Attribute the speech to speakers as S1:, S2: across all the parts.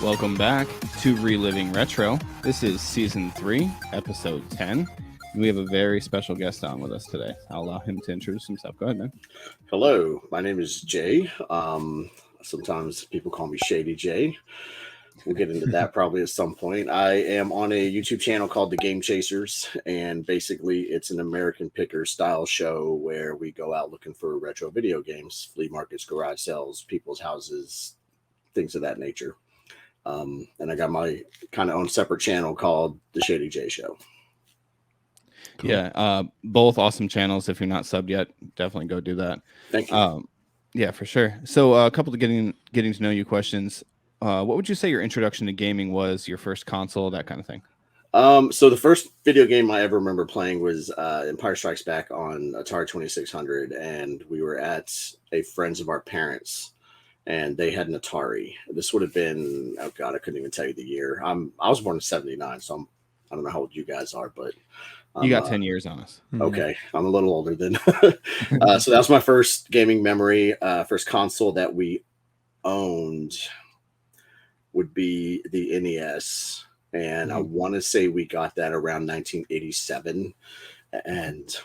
S1: Welcome back to Reliving Retro. This is Season 3, Episode 10. We have a very special guest on with us today. I'll allow him to introduce himself. Go ahead, man.
S2: Hello, my name is Jay. Sometimes people call me Shady Jay. We'll get into that probably at some point. I am on a YouTube channel called The Game Chasers, and basically it's an American Picker style show where we go out looking for retro video games, flea markets, garage sales, people's houses, things of that nature. And I got my kind of own separate channel called The Shady J Show.
S1: Cool. Yeah, both awesome channels. If you're not subbed yet, definitely go do that.
S2: Thank you.
S1: Yeah, for sure. So a couple of getting to know you questions. What would you say your introduction to gaming was? Your first console, that kind of thing?
S2: So the first video game I ever remember playing was Empire Strikes Back on Atari 2600, and we were at a friend's of our parents, and they had an Atari. This would have been, oh God, I couldn't even tell you the year. I was born in '79, so I don't know how old you guys are, but
S1: you got 10 years on us.
S2: Okay, I'm a little older than. So that was my first gaming memory. First console that we owned would be the NES, and I want to say we got that around 1987. And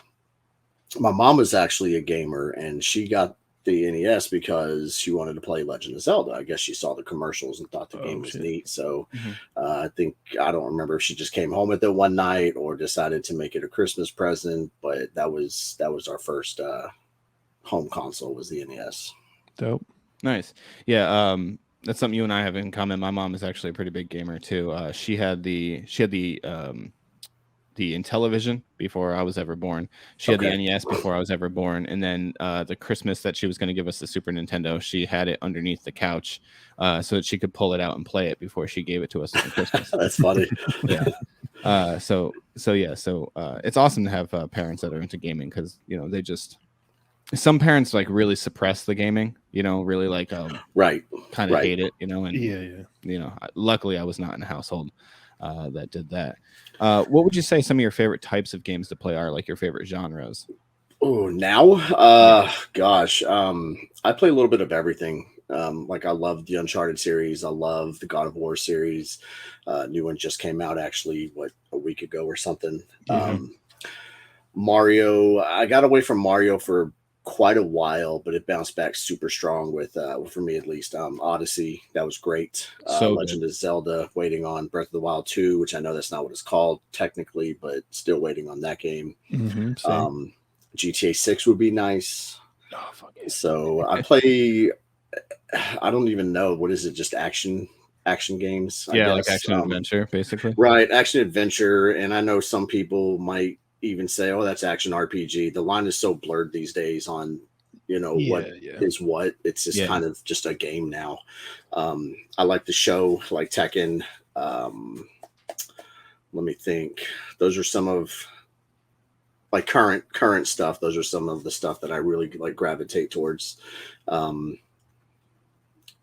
S2: my mom was actually a gamer, and she got the NES because she wanted to play Legend of Zelda. I guess she saw the commercials and thought the game was neat. So I don't remember if she just came home with it one night or decided to make it a Christmas present, but that was our first home console was the NES.
S3: Dope.
S1: Nice. Yeah. That's something you and I have in common. My mom is actually a pretty big gamer too. She had the Intellivision before I was ever born. She had the NES before I was ever born, and then the Christmas that she was going to give us the Super Nintendo, she had it underneath the couch so that she could pull it out and play it before she gave it to us on Christmas.
S2: That's funny.
S1: Yeah. So it's awesome to have parents that are into gaming, because they just, some parents like really suppress the gaming, really like
S2: right,
S1: kind of hate it,
S3: and
S1: luckily I was not in a household that did that. What would you say some of your favorite types of games to play are, like your favorite genres?
S2: Oh, now, gosh, I play a little bit of everything. Like I love the Uncharted series. I love the God of War series. New one just came out actually, a week ago or something. Mario, I got away from Mario for quite a while, but it bounced back super strong with, for me at least, Odyssey. That was great. Legend of Zelda, waiting on Breath of the Wild 2, which I know that's not what it's called technically, but still waiting on that game. GTA 6 would be nice.
S3: Oh, fuck yeah.
S2: So I play, I don't even know, what is it, just action games? I guess.
S1: Like action adventure, basically.
S2: Right, action adventure. And I know some people might even say, oh, that's action RPG. The line is so blurred these days on what is what. It's just kind of just a game now. I like the show, like Tekken. Let me think. Those are some of like current stuff. Those are some of the stuff that I really like gravitate towards.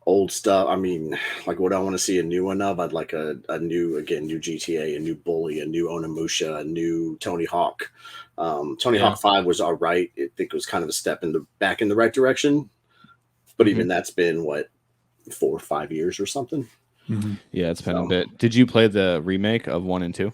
S2: Old stuff, I mean, like what I want to see a new one of, I'd like a new GTA, a new Bully, a new Onimusha, a new Tony Hawk. Tony Hawk 5 was all right. I think it was kind of a step back in the right direction. But even that's been, 4 or 5 years or something?
S1: Yeah, it's been a bit. Did you play the remake of 1 and 2?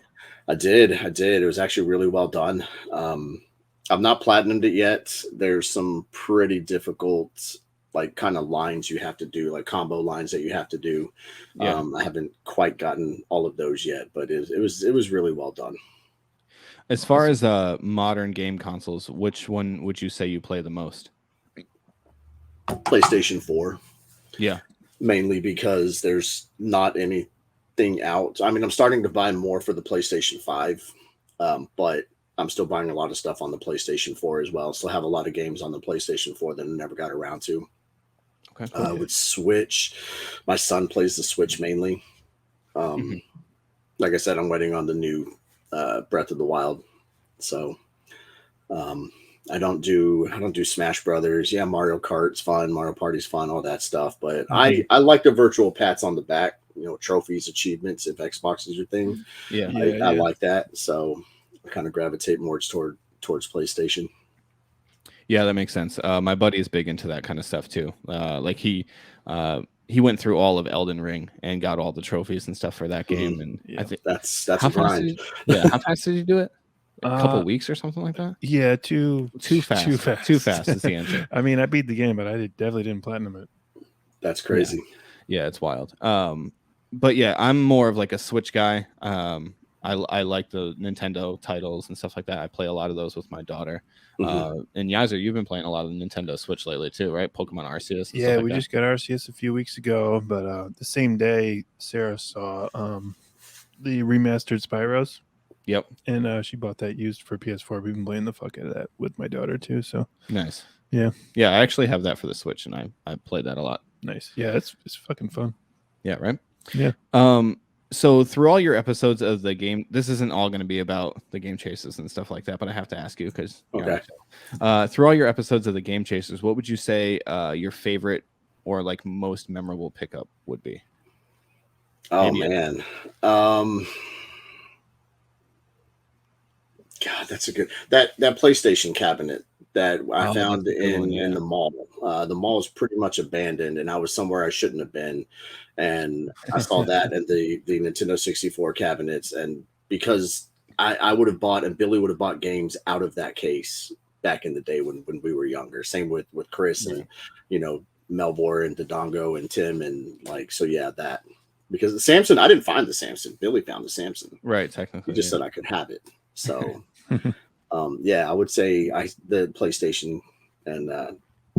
S2: I did. It was actually really well done. I've not platinumed it yet. There's some pretty difficult like kind of lines you have to do, like combo lines that you have to do. I haven't quite gotten all of those yet, but it was really well done.
S1: As far as modern game consoles, which one would you say you play the most?
S2: PlayStation 4.
S1: Yeah.
S2: Mainly because there's not anything out. I mean, I'm starting to buy more for the PlayStation 5, but I'm still buying a lot of stuff on the PlayStation 4 as well. Still have a lot of games on the PlayStation 4 that I never got around to. Okay, cool. With Switch, my son plays the Switch mainly. Like I said, I'm waiting on the new Breath of the Wild. So I don't do Smash Brothers. Yeah, Mario Kart's fun, Mario Party's fun, all that stuff. But I like the virtual pats on the back, trophies, achievements. If Xbox is your thing, I like that. So I kind of gravitate more towards PlayStation.
S1: Yeah, that makes sense. My buddy is big into that kind of stuff too. Like he went through all of Elden Ring and got all the trophies and stuff for that game. And I think
S2: that's
S1: how
S2: a grind.
S1: how fast did you do it? A couple weeks or something like that?
S3: Yeah, too
S1: fast. Too fast is the answer.
S3: I mean, I beat the game, but I definitely didn't platinum it.
S2: That's crazy.
S1: Yeah, it's wild. But yeah, I'm more of like a Switch guy. I like the Nintendo titles and stuff like that. I play a lot of those with my daughter. And Yaiser, you've been playing a lot of Nintendo Switch lately too, right? Pokemon Arceus.
S3: Yeah, we just got Arceus a few weeks ago, but the same day Sarah saw the remastered Spyros.
S1: Yep.
S3: And she bought that used for PS4. We've been playing the fuck out of that with my daughter too. So
S1: nice.
S3: Yeah.
S1: Yeah, I actually have that for the Switch, and I played that a lot.
S3: Nice. Yeah, it's fucking fun.
S1: Yeah, right?
S3: Yeah.
S1: So through all your episodes of the game, this isn't all going to be about the Game Chasers and stuff like that, but I have to ask you because through all your episodes of the Game Chasers, what would you say your favorite or like most memorable pickup would be?
S2: Oh man. God, that's a good that PlayStation cabinet that I found in the mall. The mall is pretty much abandoned, and I was somewhere I shouldn't have been, and I saw that in the Nintendo 64 cabinets, and because I would have bought and Billy would have bought games out of that case back in the day when we were younger. Same with Chris and Melbor and Dodongo and Tim and that. Because the Samson, I didn't find the Samson. Billy found the Samson.
S1: Right, technically.
S2: He just said I could have it. So, I would say the PlayStation and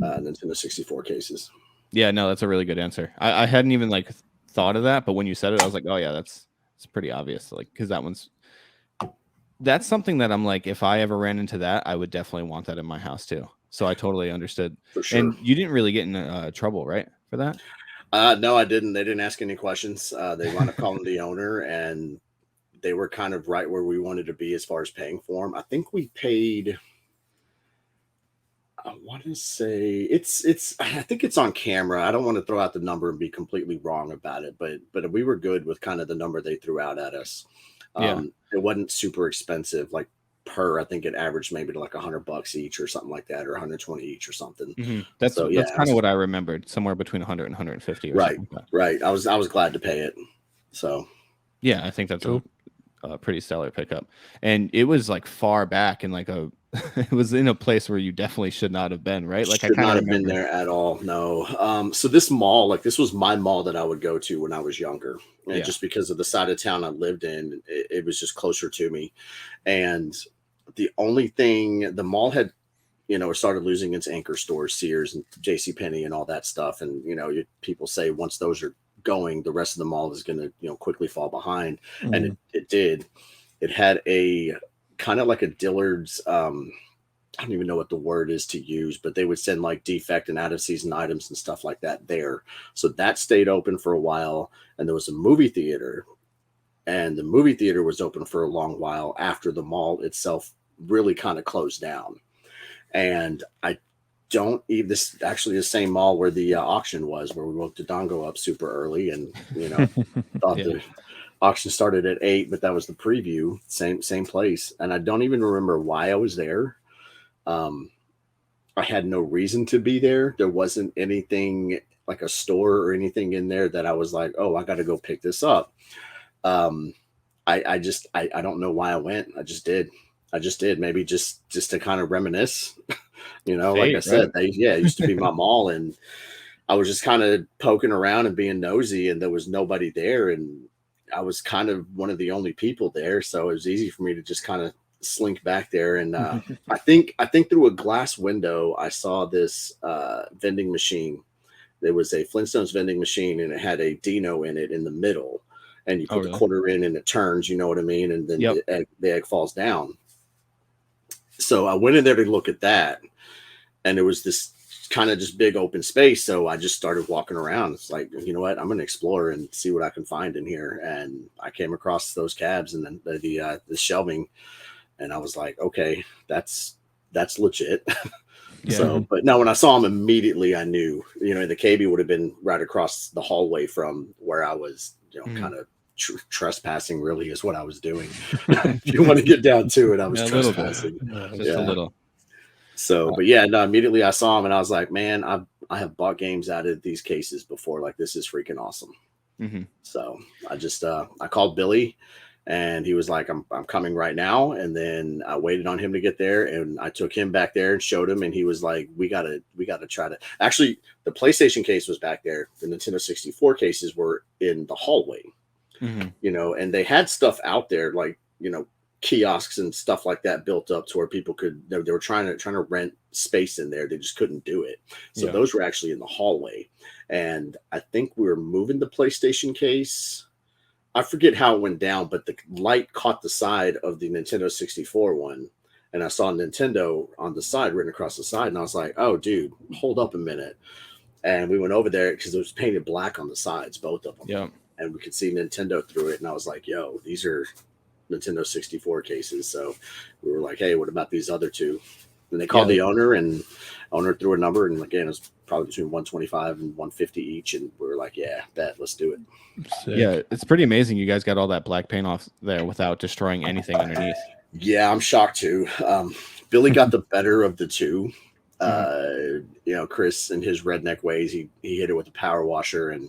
S2: Nintendo 64 cases.
S1: Yeah, no, that's a really good answer. I hadn't even like thought of that, but when you said it, I was like, oh yeah, it's pretty obvious. Like, because that's something that I'm like, if I ever ran into that, I would definitely want that in my house too. So I totally understood.
S2: For sure.
S1: And you didn't really get in trouble, right, for that?
S2: No, I didn't. They didn't ask any questions. They wound up calling the owner, and they were kind of right where we wanted to be as far as paying for them. I think we paid. I want to say it's. I think it's on camera. I don't want to throw out the number and be completely wrong about it, but we were good with kind of the number they threw out at us. It wasn't super expensive, like I think it averaged maybe to like $100 each or something like that, or 120 each or something.
S1: Mm-hmm. That's kind of what I remembered, somewhere between 100 and 150.
S2: Right. I was glad to pay it. So
S1: yeah, I think that's a pretty stellar pickup, and it was like far back in like it was in a place where you definitely should not have been, right? Like I kind of have
S2: been there at all. No. So this mall, like this was my mall that I would go to when I was younger, and just because of the side of town I lived in, it was just closer to me. And the only thing, the mall had, started losing its anchor stores, Sears and JCPenney and all that stuff. And people say once those are going, the rest of the mall is going to quickly fall behind. Mm-hmm. And it did. It had a kind of like a Dillard's, I don't even know what the word is to use, but they would send like defect and out of season items and stuff like that there. So that stayed open for a while, and there was a movie theater, and the movie theater was open for a long while after the mall itself really kind of closed down. And this actually the same mall where the auction was, where we woke Dodongo up super early, and thought the auction started at 8, but that was the preview. Same place, and I don't even remember why I was there. I had no reason to be there. There wasn't anything like a store or anything in there that I was like, oh, I got to go pick this up. I don't know why I went. I just did. Maybe just to kind of reminisce. Like I said, it used to be my mall, and I was just kind of poking around and being nosy, and there was nobody there, and I was kind of one of the only people there, so it was easy for me to just kind of slink back there. And I think through a glass window, I saw this vending machine. There was a Flintstones vending machine, and it had a Dino in it in the middle, and you put the quarter in, and it turns. You know what I mean? And then the egg falls down. So I went in there to look at that, and there was this kind of just big open space. So I just started walking around. It's like, you know what? I'm going to explore and see what I can find in here. And I came across those cabs and then the shelving, and I was like, okay, that's legit. Yeah. So, but no, when I saw them immediately, I knew, the KB would have been right across the hallway from where I was, kind of trespassing really is what I was doing. If you want to get down to it, I was trespassing.
S1: A little.
S2: So, but yeah, no, immediately I saw him and I was like, man, I have bought games out of these cases before. Like, this is freaking awesome. So I just I called Billy, and he was like, I'm coming right now. And then I waited on him to get there, and I took him back there and showed him, and he was like, we gotta try to. Actually, the PlayStation case was back there. The Nintendo 64 cases were in the hallway. You know, and they had stuff out there, like, you know, kiosks and stuff like that built up to where people could, they were trying to rent space in there. They just couldn't do it. So those were actually in the hallway. And I think we were moving the PlayStation case. I forget how it went down, but the light caught the side of the Nintendo 64 one. And I saw Nintendo on the side, written across the side. And I was like, oh, dude, hold up a minute. And we went over there because it was painted black on the sides, both of them.
S1: Yeah.
S2: And we could see Nintendo through it. And I was like, yo, these are Nintendo 64 cases. So we were like, hey, what about these other two? And they called the owner, and owner threw a number. And again, it was probably between 125 and 150 each. And we were like, yeah, bet, let's do it.
S3: Sick.
S1: Yeah, it's pretty amazing. You guys got all that black paint off there without destroying anything underneath.
S2: Yeah, I'm shocked too. Billy got the better of the two. You know, Chris, in his redneck ways, he hit it with a power washer, and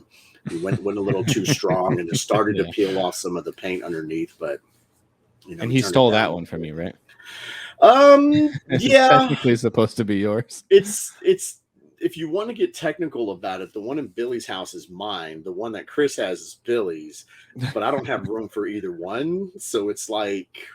S2: he went a little too strong, and it started to peel off some of the paint underneath. But you know,
S1: and he stole that one from you, right?
S2: Yeah,
S1: technically supposed to be yours.
S2: It's if you want to get technical about it, the one in Billy's house is mine. The one that Chris has is Billy's, but I don't have room for either one. So it's like,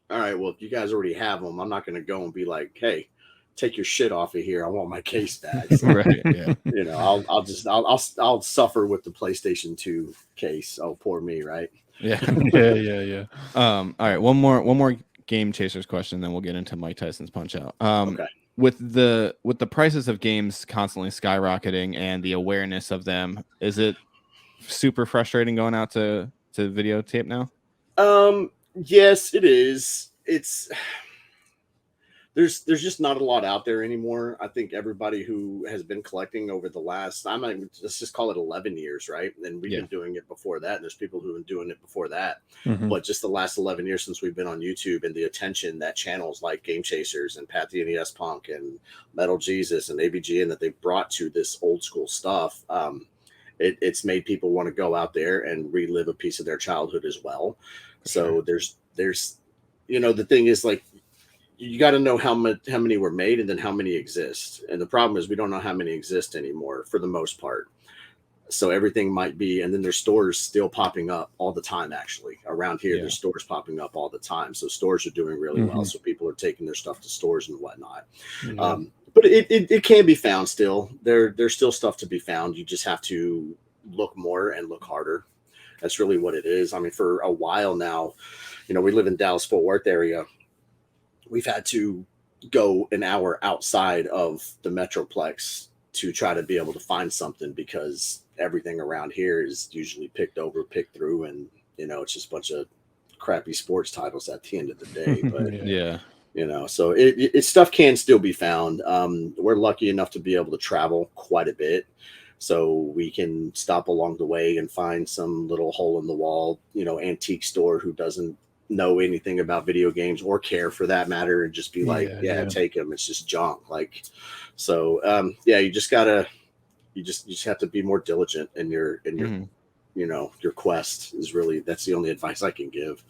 S2: all right, well, if you guys already have them, I'm not going to go and be like, hey, take your shit off of here. I want my case back. So,
S1: right. Yeah.
S2: You know, I'll suffer with the PlayStation 2 case. Oh, poor me, right?
S1: Yeah.
S3: Yeah.
S1: All right. One more Game Chasers question, then we'll get into Mike Tyson's Punch Out.
S2: Okay.
S1: With the prices of games constantly skyrocketing and the awareness of them, is it super frustrating going out to videotape now?
S2: Yes, it is. There's just not a lot out there anymore. I think everybody who has been collecting over the last, let's just call it 11 years, right? And we've been doing it before that. And there's people who've been doing it before that. But just the last 11 years since we've been on YouTube, and the attention that channels like Game Chasers and Pat the NES Punk and Metal Jesus and ABGN that they've brought to this old school stuff, it's made people want to go out there and relive a piece of their childhood as well. So there's, you know, the thing is, like, you got to know how many were made and then how many exist. And the problem is we don't know how many exist anymore for the most part. So everything might be, and then there's stores still popping up all the time. Actually, around here, there's stores popping up all the time. So stores are doing really well. So people are taking their stuff to stores and whatnot. But it can be found still. There's still stuff to be found. You just have to look more and look harder. That's really what it is. I mean, for a while now, you know, we live in Dallas-Fort Worth area. We've had to go an hour outside of the Metroplex to try to be able to find something, because everything around here is usually picked through, and, you know, it's just a bunch of crappy sports titles at the end of the day. But you know, so it stuff can still be found. We're lucky enough to be able to travel quite a bit, so we can stop along the way and find some little hole in the wall, you know, antique store who doesn't know anything about video games or care for that matter, and just be like, take them, it's just junk. Like, so you just have to be more diligent in your you know, your quest is really, that's the only advice I can give.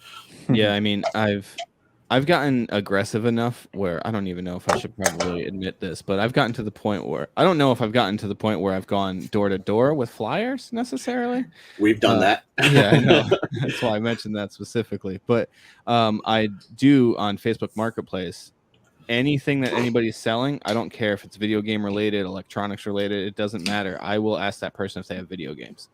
S1: I mean, I've gotten aggressive enough where I don't even know if I should probably admit this, but I've gotten to the point where I don't know if I've gotten to the point where I've gone door to door with flyers necessarily.
S2: We've done that.
S1: Yeah, I know. That's why I mentioned that specifically. But I do on Facebook Marketplace, anything that anybody's selling, I don't care if it's video game related, electronics related, it doesn't matter. I will ask that person if they have video games.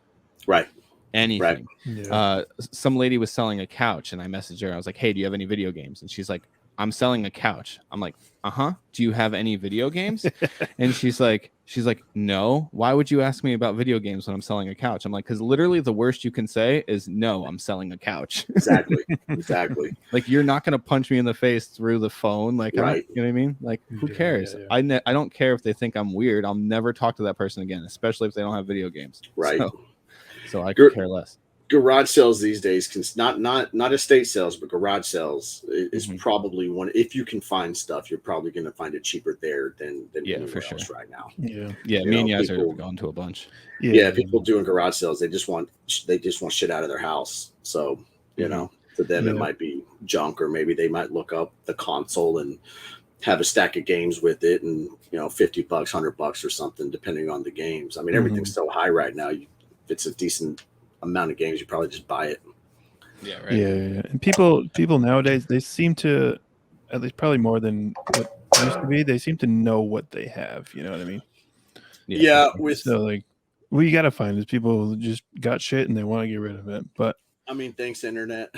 S2: Right.
S1: Anything.
S3: Yeah.
S1: Some lady was selling a couch, and I messaged her. I was like, hey, do you have any video games? And she's like, I'm selling a couch. I'm like, do you have any video games? And she's like, no. Why would you ask me about video games when I'm selling a couch? I'm like, because literally the worst you can say is, no, I'm selling a couch.
S2: Exactly.
S1: Like, you're not going to punch me in the face through the phone. Like,
S2: right.
S1: You know what I mean? Like, who cares? I don't care if they think I'm weird. I'll never talk to that person again, especially if they don't have video games.
S2: Right.
S1: So I could care less.
S2: garage sales these days can not estate sales, but garage sales is probably one. If you can find stuff, you're probably going to find it cheaper there than anywhere else right now.
S3: Yeah.
S1: Me and Yaiser have gone to a bunch.
S2: Yeah, people doing garage sales, they just want shit out of their house. So you know, to them it might be junk, or maybe they might look up the console and have a stack of games with it, and $50, $100 or something, depending on the games. I mean, everything's so high right now. If it's a decent amount of games, you probably just buy it.
S1: Yeah, right.
S3: Yeah. And people nowadays, they seem to, at least probably more than what used to be, they seem to know what they have. You know what I mean?
S2: Yeah.
S3: So like, what you gotta find is people who just got shit and they want to get rid of it. But
S2: I mean, thanks internet.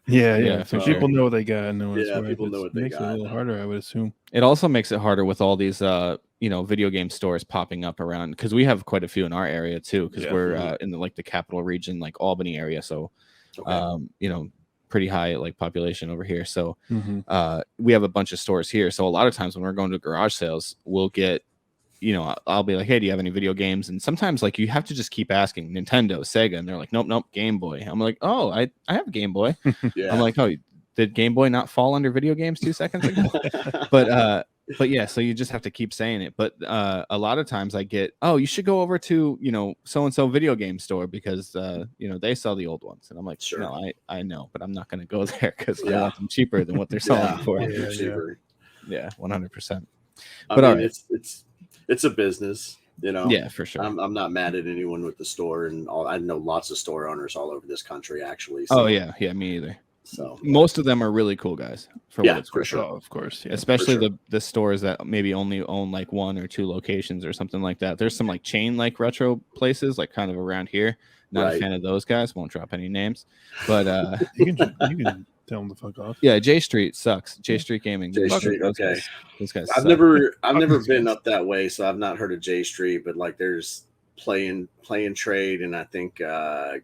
S3: yeah. So
S1: for
S3: people
S1: sure.
S3: know what they got and know what it's worth.
S2: People know what they
S3: makes
S2: got.
S3: it a little harder, I would assume.
S1: It also makes it harder with all these video game stores popping up around, because we have quite a few in our area too, because we're in the capital region, like Albany area. So pretty high like population over here. So we have a bunch of stores here. So a lot of times when we're going to garage sales, we'll get, I'll be like, hey, do you have any video games? And sometimes like you have to just keep asking Nintendo, Sega, and they're like, nope, Game Boy. I'm like, oh, I have a Game Boy. I'm like, oh, did Game Boy not fall under video games 2 seconds ago? But yeah, so you just have to keep saying it. But a lot of times I get, oh, you should go over to so-and-so video game store, because they sell the old ones. And I'm like, sure, no, I know, but I'm not going to go there because I want them cheaper than what they're selling for. Yeah, 100%. But
S2: I mean, it's a business,
S1: Yeah, for sure.
S2: I'm not mad at anyone with the store, and I know lots of store owners all over this country, actually. So.
S1: Oh yeah, me either.
S2: So
S1: most of them are really cool guys. For
S2: sure.
S3: Oh, of course. Yeah,
S1: especially the stores that maybe only own like 1 or 2 locations or something like that. There's some like chain like retro places like kind of around here. Not a fan of those guys. Won't drop any names, but
S3: you can tell them the fuck off.
S1: Yeah, J Street sucks. J Street Gaming.
S2: J Street. Okay.
S1: Those guys.
S2: I've never been up that way, so I've not heard of J Street. But like, there's Play and Trade, and I think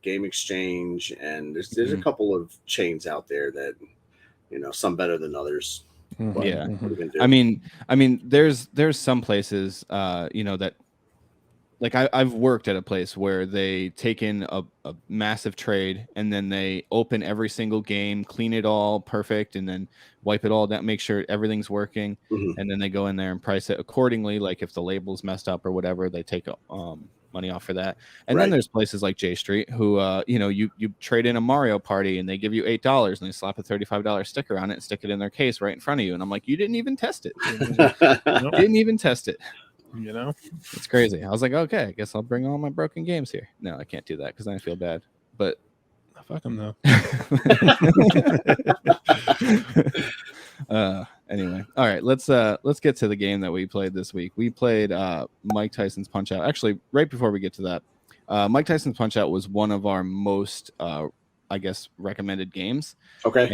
S2: Game Exchange, and there's a couple of chains out there that some better than others. But
S1: yeah, I mean, there's some places that. Like I've worked at a place where they take in a massive trade, and then they open every single game, clean it all perfect, and then wipe it all down, make sure everything's working, and then they go in there and price it accordingly. Like if the label's messed up or whatever, they take money off for that. And then there's places like J Street who you trade in a Mario Party and they give you $8 and they slap a $35 sticker on it and stick it in their case right in front of you. And I'm like, you didn't even test it. Didn't even test it. It's crazy. I was like, okay, I guess I'll bring all my broken games here. No, I can't do that because then I feel bad. But
S3: fuck them though.
S1: Anyway, all right, let's get to the game that we played this week. We played Mike Tyson's Punch Out. Actually, right before we get to that, Mike Tyson's Punch Out was one of our most recommended games.
S2: Okay.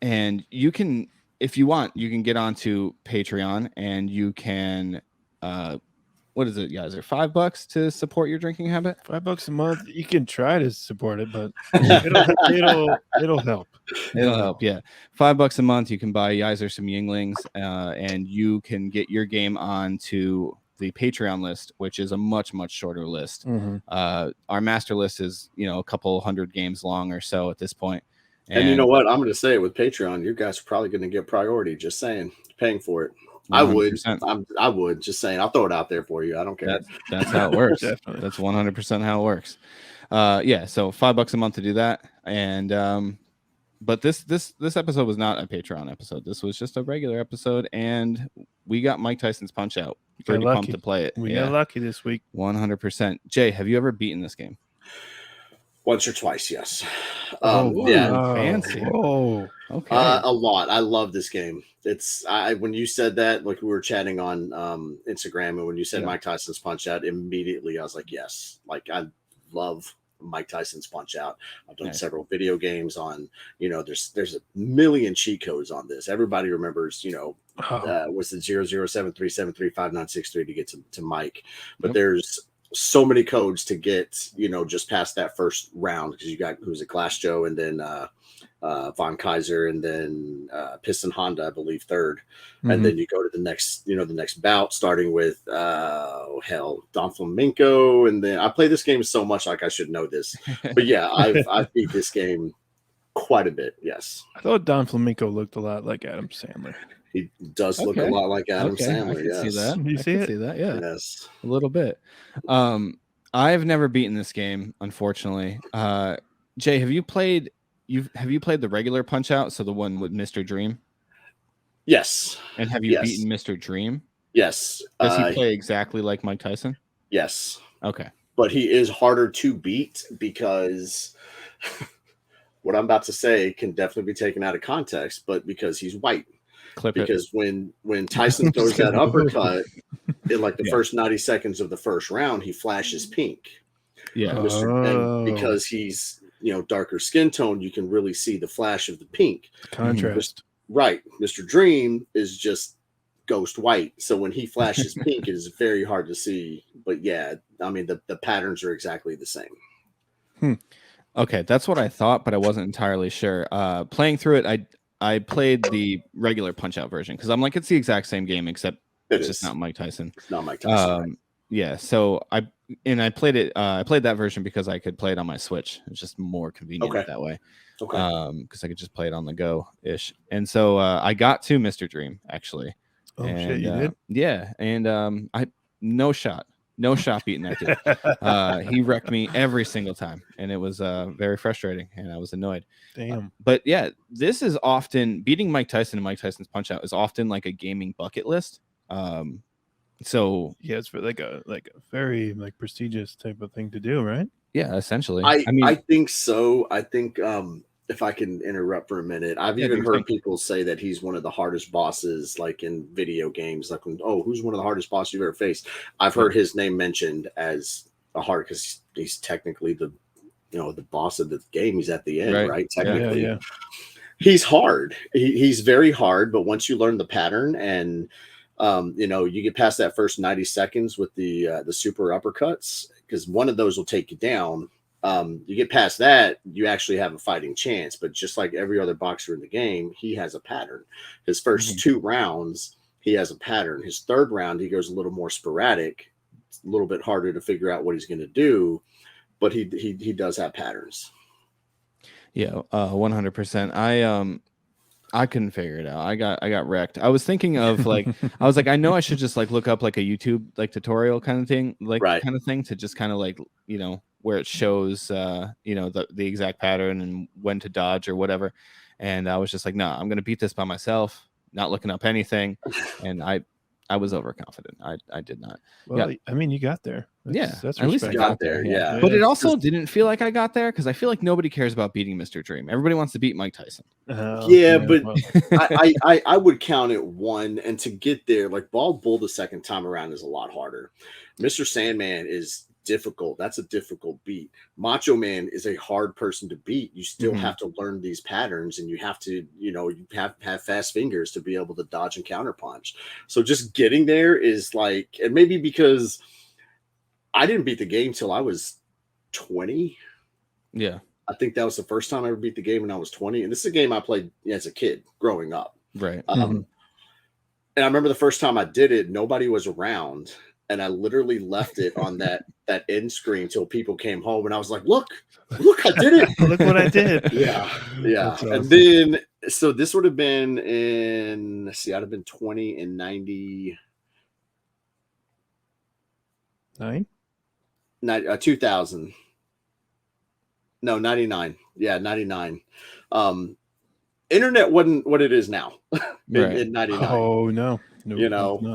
S1: And you can, if you want, you can get onto Patreon and you can, what is it, guys? Are $5 to support your drinking habit?
S3: $5 a month. You can try to support it, but it'll help.
S1: It'll help, yeah. $5 a month. You can buy Yaiser some Yinglings, and you can get your game onto the Patreon list, which is a much shorter list. Our master list is a couple hundred games long or so at this point.
S2: And you know what? I'm going to say, with Patreon, you guys are probably going to get priority. Just saying, paying for it. 100%. I would. Just saying. I'll throw it out there for you. I don't care.
S1: That's how it works. That's 100% how it works. So $5 a month to do that. And but this episode was not a Patreon episode. This was just a regular episode, and we got Mike Tyson's Punch Out. Pretty pumped to play it.
S3: We got lucky this week.
S1: 100%. Jay, have you ever beaten this game?
S2: Once or twice, yes.
S1: Fancy.
S3: Oh,
S1: okay.
S2: A lot. I love this game. When you said that, like we were chatting on Instagram, and when you said Mike Tyson's Punch Out, immediately I was like, yes. Like, I love Mike Tyson's Punch Out. I've done several video games on. There's a million cheat codes on this. Everybody remembers. Was the 007373596 to get to Mike, but there's so many codes to get just past that first round, because you got who's a Glass Joe, and then Von Kaiser, and then Piston Honda, I believe, third. And then you go to the next bout, starting with Don Flamenco. And then I play this game so much, like I should know this. But yeah, I've beat this game quite a bit. Yes,
S3: I thought Don Flamenco looked a lot like Adam Sandler.
S2: he does look a lot like Adam Sandler.
S1: I can see that.
S3: You see it?
S1: See that? Yeah,
S2: Yes,
S1: a little bit. I've never beaten this game, unfortunately. Jay, have you played the regular Punch Out? So the one with Mr. Dream.
S2: yes.
S1: And have you beaten Mr. Dream?
S2: Yes.
S1: Does he play exactly like Mike Tyson?
S2: Yes.
S1: Okay.
S2: But he is harder to beat because what I'm about to say can definitely be taken out of context, but because he's white. Because when Tyson throws that uppercut in like the first 90 seconds of the first round, he flashes pink.
S1: Yeah.
S2: And because he's darker skin tone, you can really see the flash of the pink.
S3: Contrast.
S2: Right. Mr. Dream is just ghost white. So when he flashes pink, it is very hard to see. But yeah, I mean, the patterns are exactly the same.
S1: Okay, that's what I thought, but I wasn't entirely sure. Playing through it, I played the regular Punch Out version because I'm like, it's the exact same game except it's just not Mike Tyson.
S2: It's not Mike Tyson.
S1: Yeah, so I played it. I played that version because I could play it on my Switch. It's just more convenient that way.
S2: Okay.
S1: Because I could just play it on the go ish. And so I got to Mr. Dream actually.
S3: Oh shit, you did?
S1: Yeah, and I no shot beating that dude. He wrecked me every single time, and it was very frustrating, and I was annoyed.
S3: Damn.
S1: But yeah, this is often beating Mike Tyson and Mike Tyson's Punch Out is often like a gaming bucket list. So
S3: yeah, it's for like a very prestigious type of thing to do, right?
S1: Yeah, essentially.
S2: I think so. I think if I can interrupt for a minute, I've even heard people say that he's one of the hardest bosses, like in video games. Like, who's one of the hardest bosses you've ever faced? I've heard his name mentioned as a hard because he's technically the boss of the game. He's at the end, right? Technically,
S3: yeah.
S2: He's hard. He's very hard, but once you learn the pattern and you get past that first 90 seconds with the super uppercuts, because one of those will take you down. You get past that, you actually have a fighting chance. But just like every other boxer in the game, he has a pattern. His first 2 rounds, he has a pattern. His third round, he goes a little more sporadic. It's a little bit harder to figure out what he's going to do, but he does have patterns.
S1: Yeah, 100%. I couldn't figure it out. I got wrecked. I was thinking of I was like, I know I should just look up a YouTube tutorial kind of thing, kind of thing to just kind of where it shows the exact pattern and when to dodge or whatever. And I was just like, no, I'm gonna beat this by myself, not looking up anything. And I was overconfident. I did not.
S3: Well, I mean, you got there. That's
S2: at least I got there. Yeah.
S1: But it also didn't feel like I got there because I feel like nobody cares about beating Mr. Dream. Everybody wants to beat Mike Tyson.
S2: But I would count it 1, and to get there, like Bald Bull the second time around is a lot harder. Mr. Sandman is difficult. That's a difficult beat. Macho Man is a hard person to beat. You still have to learn these patterns, and you have to, you have fast fingers to be able to dodge and counter punch. So just getting there is and maybe because I didn't beat the game till I was 20.
S1: Yeah.
S2: I think that was the first time I ever beat the game when I was 20. And this is a game I played as a kid growing up.
S1: Right.
S2: And I remember the first time I did it, nobody was around. And I literally left it on that end screen till people came home. And I was like, look, I did it.
S3: Look what I did.
S2: Yeah.
S3: Awesome.
S2: And then, so this would have been I'd have been 20 in 90. 2000. No, 99. Yeah, 99. Internet wasn't what it is now in 99.
S3: Oh, no.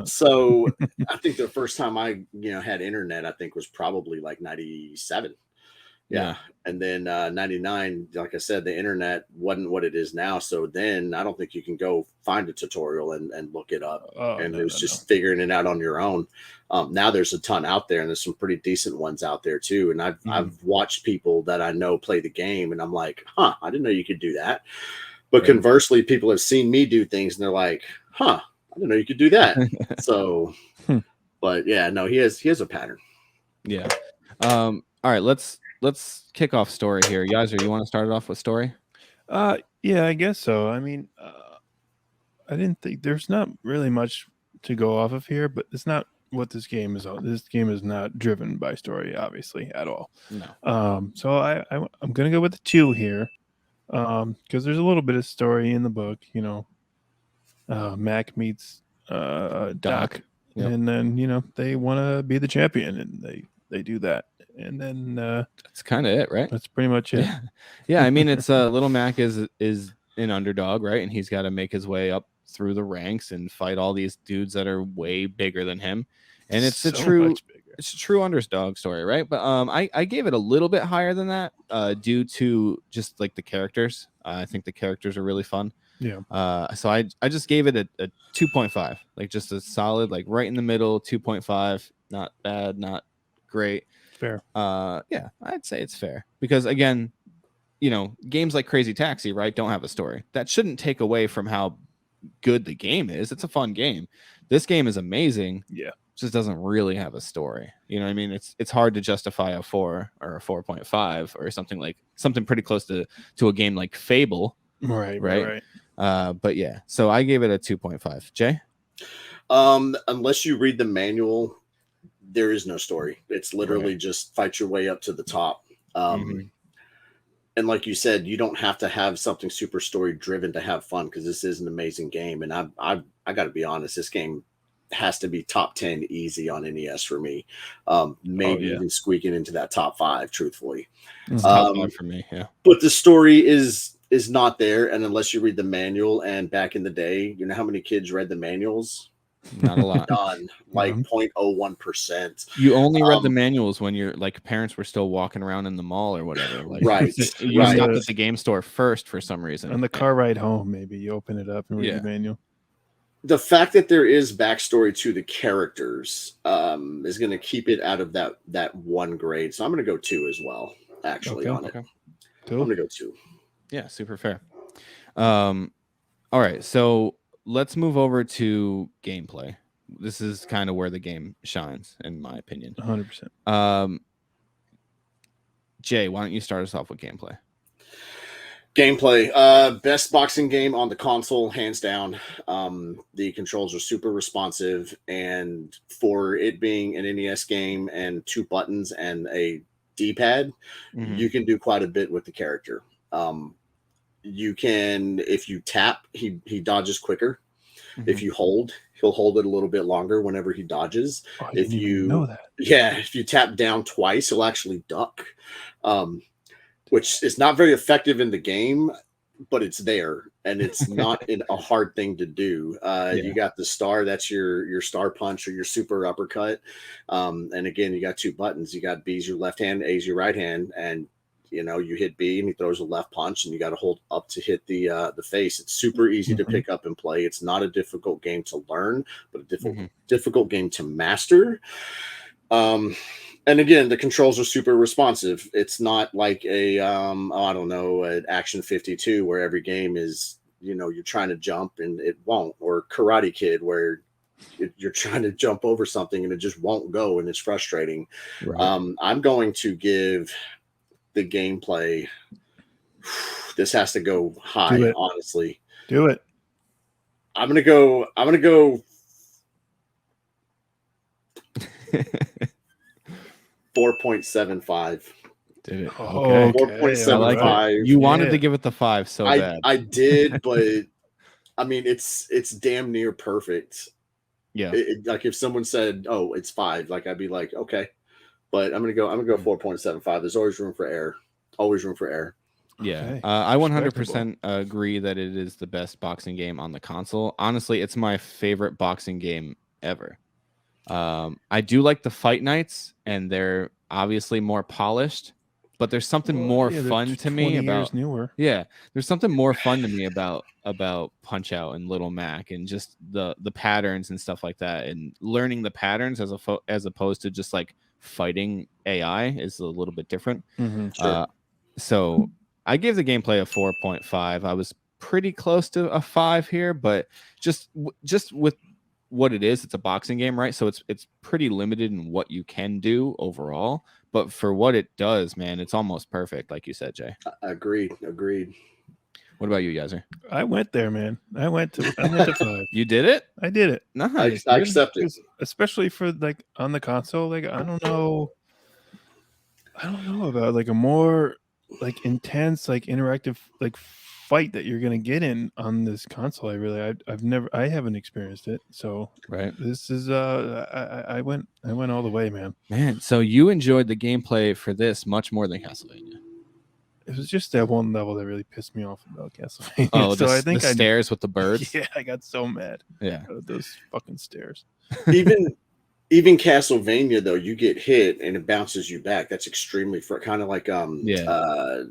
S2: So I think the first time I, had internet, I think was probably 97. Yeah. And then 99, like I said, the internet wasn't what it is now. So then I don't think you can go find a tutorial and look it up. It was just figuring it out on your own. Now there's a ton out there, and there's some pretty decent ones out there too. And I've watched people that I know play the game, and I'm like, I didn't know you could do that. But conversely, people have seen me do things, and they're like, I didn't know you could do that. So, but yeah, no, he has a pattern.
S1: Yeah. All right, let's kick off story here. Yaiser, you want to start it off with story?
S3: Yeah, I guess so. I mean, I didn't think there's not really much to go off of here, but it's not what this game is. This game is not driven by story, obviously, at all.
S1: No.
S3: So I'm gonna go with the 2 here, because there's a little bit of story in the book. Mac meets Doc,
S1: Yep.
S3: and then they want to be the champion, and they do that, and then
S1: That's kind of it, right?
S3: that's pretty much it.
S1: Yeah. I mean, it's Little Mac is an underdog, right? And he's got to make his way up through the ranks and fight all these dudes that are way bigger than him. And it's a
S3: So
S1: true
S3: much bigger.
S1: it's a true underdog story, right? But I gave it a little bit higher than that due to just like the characters. I think the characters are really fun.
S3: Yeah.
S1: So I just gave it a 2.5, like just a solid, like right in the middle, 2.5. Not bad, not great.
S3: Fair.
S1: Yeah, I'd say it's fair because again, games like Crazy Taxi, right, don't have a story. That shouldn't take away from how good the game is. It's a fun game. This game is amazing.
S3: Yeah.
S1: Just doesn't really have a story. You know what I mean? It's hard to justify a 4 or a 4.5 or something pretty close to a game like Fable.
S3: Right.
S1: But yeah, so I gave it a 2.5. Jay?
S2: Unless you read the manual, there is no story. It's literally just fight your way up to the top. And like you said, you don't have to have something super story driven to have fun because this is an amazing game. And I got to be honest, this game has to be top 10 easy on NES for me. Maybe even squeaking into that top 5, truthfully.
S1: It's top 5 for me, yeah.
S2: But the story is not there, and unless you read the manual, and back in the day, you know how many kids read the manuals?
S1: Not a lot.
S2: None, like 0.01%.
S1: You only read the manuals when your parents were still walking around in the mall or whatever. Like,
S2: right.
S1: You stopped at the game store first for some reason.
S3: On the car ride home, maybe you open it up and read the manual.
S2: The fact that there is backstory to the characters is going to keep it out of that 1 grade. So I'm going to go 2 as well, actually, on it.
S3: Cool.
S2: I'm going to go 2.
S1: Yeah, super fair. All right, so let's move over to gameplay. This is kind of where the game shines, in my opinion.
S3: 100%.
S1: Jay, why don't you start us off with gameplay?
S2: Gameplay, best boxing game on the console, hands down. The controls are super responsive, and for it being an NES game and 2 buttons and a D-pad, you can do quite a bit with the character. You can, if you tap, he dodges quicker. If you hold, he'll hold it a little bit longer whenever he dodges.
S3: If you know that,
S2: if you tap down twice, he'll actually duck, which is not very effective in the game, but it's there, and it's not a hard thing to do. You got the star, that's your star punch or your super uppercut, and again, you got 2 buttons. You got B's your left hand, A's your right hand, and you hit B and he throws a left punch, and you got to hold up to hit the face. It's super easy to pick up and play. It's not a difficult game to learn, but a difficult game to master. And again, the controls are super responsive. It's not like an Action 52 where every game is, you're trying to jump and it won't, or Karate Kid where you're trying to jump over something and it just won't go and it's frustrating. Right. I'm going to give the gameplay, this has to go high, honestly.
S3: Do it.
S2: I'm gonna go 4.75.
S1: Did it?
S3: Okay.
S2: 4.75.
S1: Like you wanted to give it the 5 so bad.
S2: I did, but I mean it's damn near perfect.
S1: Yeah.
S2: Like if someone said, "Oh, it's 5," like I'd be like, "Okay." But I'm gonna go 4.75. There's always room for error. Always room for error.
S1: Yeah.
S3: Okay.
S1: I 100% agree that it is the best boxing game on the console. Honestly, it's my favorite boxing game ever. I do like the fight nights, and they're obviously more polished, but there's something more fun to me about
S3: newer.
S1: Yeah, there's something more fun to me about Punch Out and Little Mac, and just the patterns and stuff like that, and learning the patterns as opposed to just like fighting AI is a little bit different.
S2: Sure.
S1: So I gave the gameplay a 4.5. I was pretty close to a 5 here, but just with what it is, it's a boxing game, right? So it's pretty limited in what you can do overall, but for what it does, man, it's almost perfect, like you said, Jay.
S2: Agreed.
S1: What about you, Yaiser?
S3: I went there, man. I went to 5.
S1: You did it?
S3: I did it.
S1: Nice.
S2: I accept it.
S3: Especially for like on the console. Like I don't know about like a more like intense, like interactive, like fight that you're gonna get in on this console. I haven't experienced it. So
S1: Right.
S3: this is I went all the way, man.
S1: Man, so you enjoyed the gameplay for this much more than Castlevania.
S3: It was just that one level that really pissed me off about Castlevania.
S1: Oh,
S3: so
S1: the,
S3: I think
S1: the stairs with the birds.
S3: Yeah, I got so mad.
S1: Yeah,
S3: those fucking stairs.
S2: Even Castlevania though, you get hit and it bounces you back. That's extremely kind of like Ninja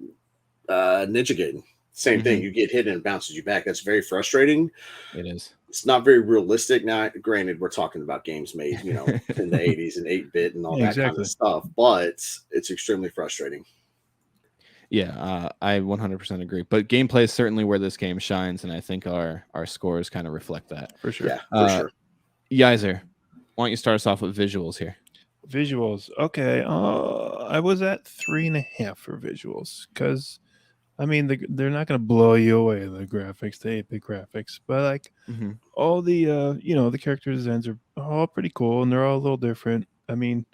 S2: Gaiden. Same thing. You get hit and it bounces you back. That's very frustrating.
S1: It is.
S2: It's not very realistic. Now, granted, we're talking about games made, in the 80s and 8-bit and all that kind of stuff, but it's extremely frustrating.
S1: Yeah, I 100% agree. But gameplay is certainly where this game shines, and I think our scores kind of reflect that.
S3: For sure.
S2: Yeah, for sure.
S1: Yaiser, why don't you start us off with visuals here?
S3: Visuals. Okay. I was at 3.5 for visuals because, I mean, they're not going to blow you away, the graphics, the 8-bit graphics, but like all the, the character designs are all pretty cool and they're all a little different. I mean,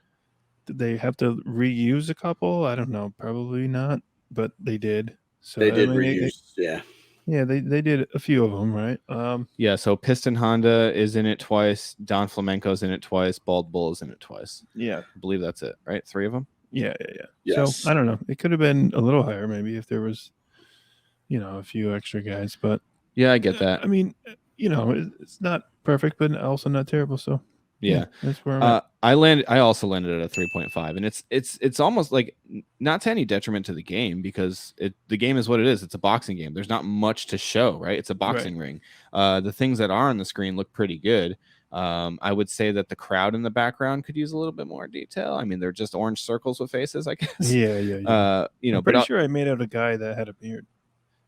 S3: did they have to reuse a couple? I don't know. Probably not. But they did. So
S2: they did reuse, yeah.
S3: Yeah, they did a few of them, right?
S1: Yeah, so Piston Honda is in it twice, Don Flamenco's in it twice, Bald Bull is in it twice.
S3: Yeah.
S1: I believe that's it, right? 3 of them?
S3: Yeah.
S2: Yes.
S3: So, I don't know. It could have been a little higher maybe if there was, a few extra guys. But
S1: yeah, I get that.
S3: I mean, it's not perfect, but also not terrible. So
S1: yeah,
S3: that's where I'm at.
S1: I also landed at a 3.5, and it's almost like not to any detriment to the game because the game is what it is. It's a boxing game. There's not much to show, right? It's a boxing ring. The things that are on the screen look pretty good. I would say that the crowd in the background could use a little bit more detail. I mean, they're just orange circles with faces, I guess.
S3: Yeah. I'm pretty sure I made out a guy that had a beard.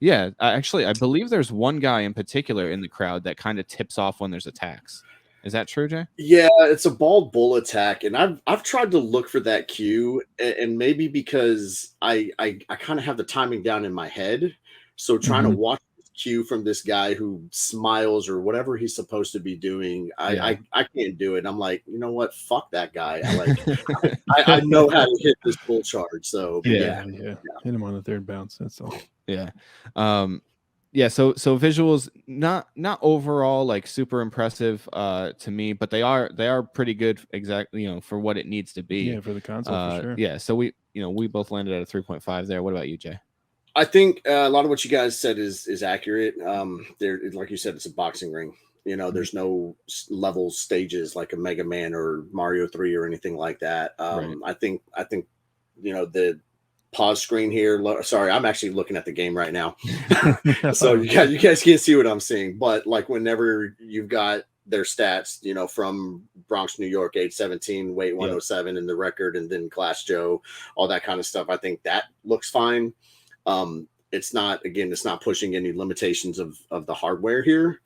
S1: Yeah, I believe there's one guy in particular in the crowd that kind of tips off when there's attacks. Is that true, Jay?
S2: Yeah, it's a Bald Bull attack, and I've tried to look for that cue, and maybe because I kind of have the timing down in my head, so trying to watch this cue from this guy who smiles or whatever he's supposed to be doing, I can't do it. I'm like, you know what? Fuck that guy. I know how to hit this bull charge. So yeah.
S3: Hit him on the third bounce. That's all.
S1: Yeah. So visuals not overall like super impressive to me, but they are pretty good exactly for what it needs to be.
S3: Yeah, for the console for sure.
S1: Yeah, so we both landed at a 3.5 there. What about you, Jay?
S2: I think a lot of what you guys said is accurate. There, like you said, it's a boxing ring. There's no level stages like a Mega Man or Mario 3 or anything like that. I think the pause screen here. Sorry, I'm actually looking at the game right now. So you guys can't see what I'm seeing, but like whenever you've got their stats, from Bronx, New York, age 17, weight 107 in the record, and then Glass Joe, all that kind of stuff. I think that looks fine. It's not pushing any limitations of the hardware here.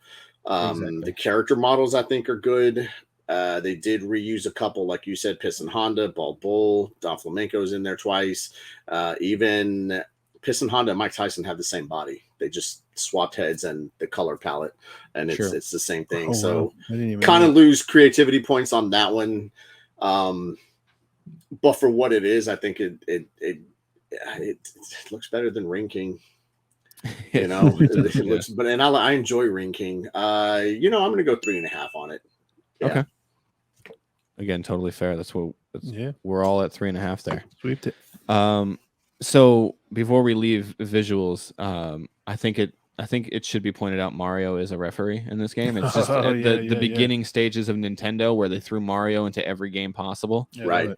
S2: The character models I think are good. They did reuse a couple, like you said, Piston Honda, Bald Bull, Don Flamenco's in there twice. Even Piston Honda and Mike Tyson have the same body. They just swapped heads and the color palette, and it's the same thing. Kind of lose creativity points on that one. But for what it is, I think it looks better than Ring King. It looks, but I enjoy Ring King. I'm gonna go 3.5 on it. Yeah.
S1: Okay. Again, totally fair. We're all at 3.5 there.
S3: Sweeped it.
S1: So before we leave visuals, I think it should be pointed out Mario is a referee in this game. It's just the beginning stages of Nintendo where they threw Mario into every game possible.
S3: Yeah,
S2: right.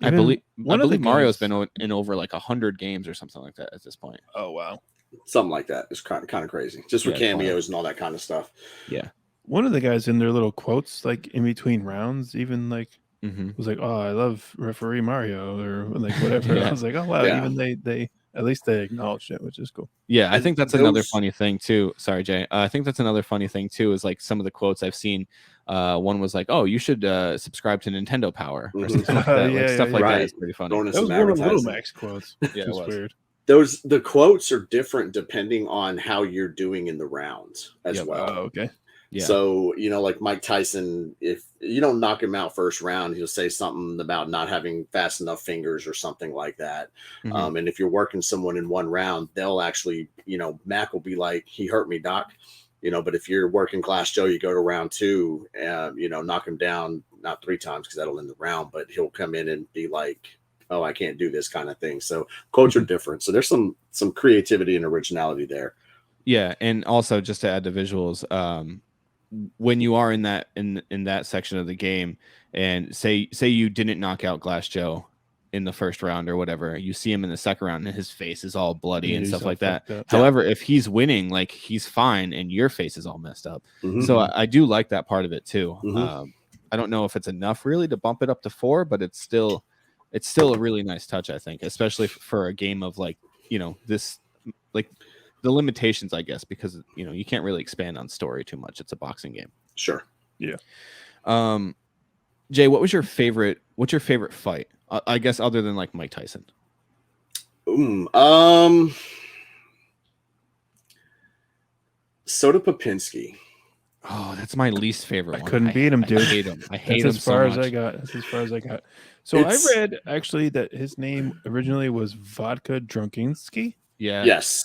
S1: I believe Mario's been in over like 100 games or something like that at this point.
S3: Oh wow.
S2: Something like that. It's kind of crazy. Just with cameos and all that kind of stuff.
S1: Yeah.
S3: One of the guys in their little quotes, like in between rounds, even like was like, "Oh, I love referee Mario," or like whatever. I was like, "Oh wow!" Even they at least they acknowledged it, which is cool.
S1: Yeah, I think that's another funny thing too. Sorry, Jay. I think that's another funny thing too. Is like some of the quotes I've seen. One was like, "Oh, you should subscribe to Nintendo Power," or something like that. Stuff like that is pretty funny.
S3: That was one of Little Mac's quotes.
S1: Yeah, it was
S3: weird.
S2: the quotes are different depending on how you're doing in the round as well.
S3: Oh, okay.
S1: Yeah.
S2: So, like Mike Tyson, if you don't knock him out first round, he'll say something about not having fast enough fingers or something like that. And if you're working someone in one round, they'll actually, Mac will be like, he hurt me, doc. But if you're working Glass Joe, you go to round 2, knock him down, not 3 times because that'll end the round, but he'll come in and be like, oh, I can't do this kind of thing. So quotes are different. So there's some creativity and originality there.
S1: Yeah. And also just to add to visuals, when you are in that section of the game and say you didn't knock out Glass Joe in the first round or whatever, you see him in the second round and his face is all bloody and stuff like that. However, if he's winning, like, he's fine and your face is all messed up. So I do like that part of it too. I don't know if it's enough really to bump it up to 4, but it's still a really nice touch, I think, especially for a game of this, like, the limitations, I guess, because you can't really expand on story too much. It's a boxing game.
S2: Sure.
S3: Yeah.
S1: Jay, what's your favorite fight? I guess other than like Mike Tyson.
S2: Soda Popinski.
S1: Oh, that's my least favorite one.
S3: I couldn't beat him, dude.
S1: I hate him. I hate him
S3: as far
S1: so
S3: as
S1: much.
S3: I got. That's as far as I got. So I read actually that his name originally was Vodka Drunkinski.
S1: Yeah.
S2: Yes.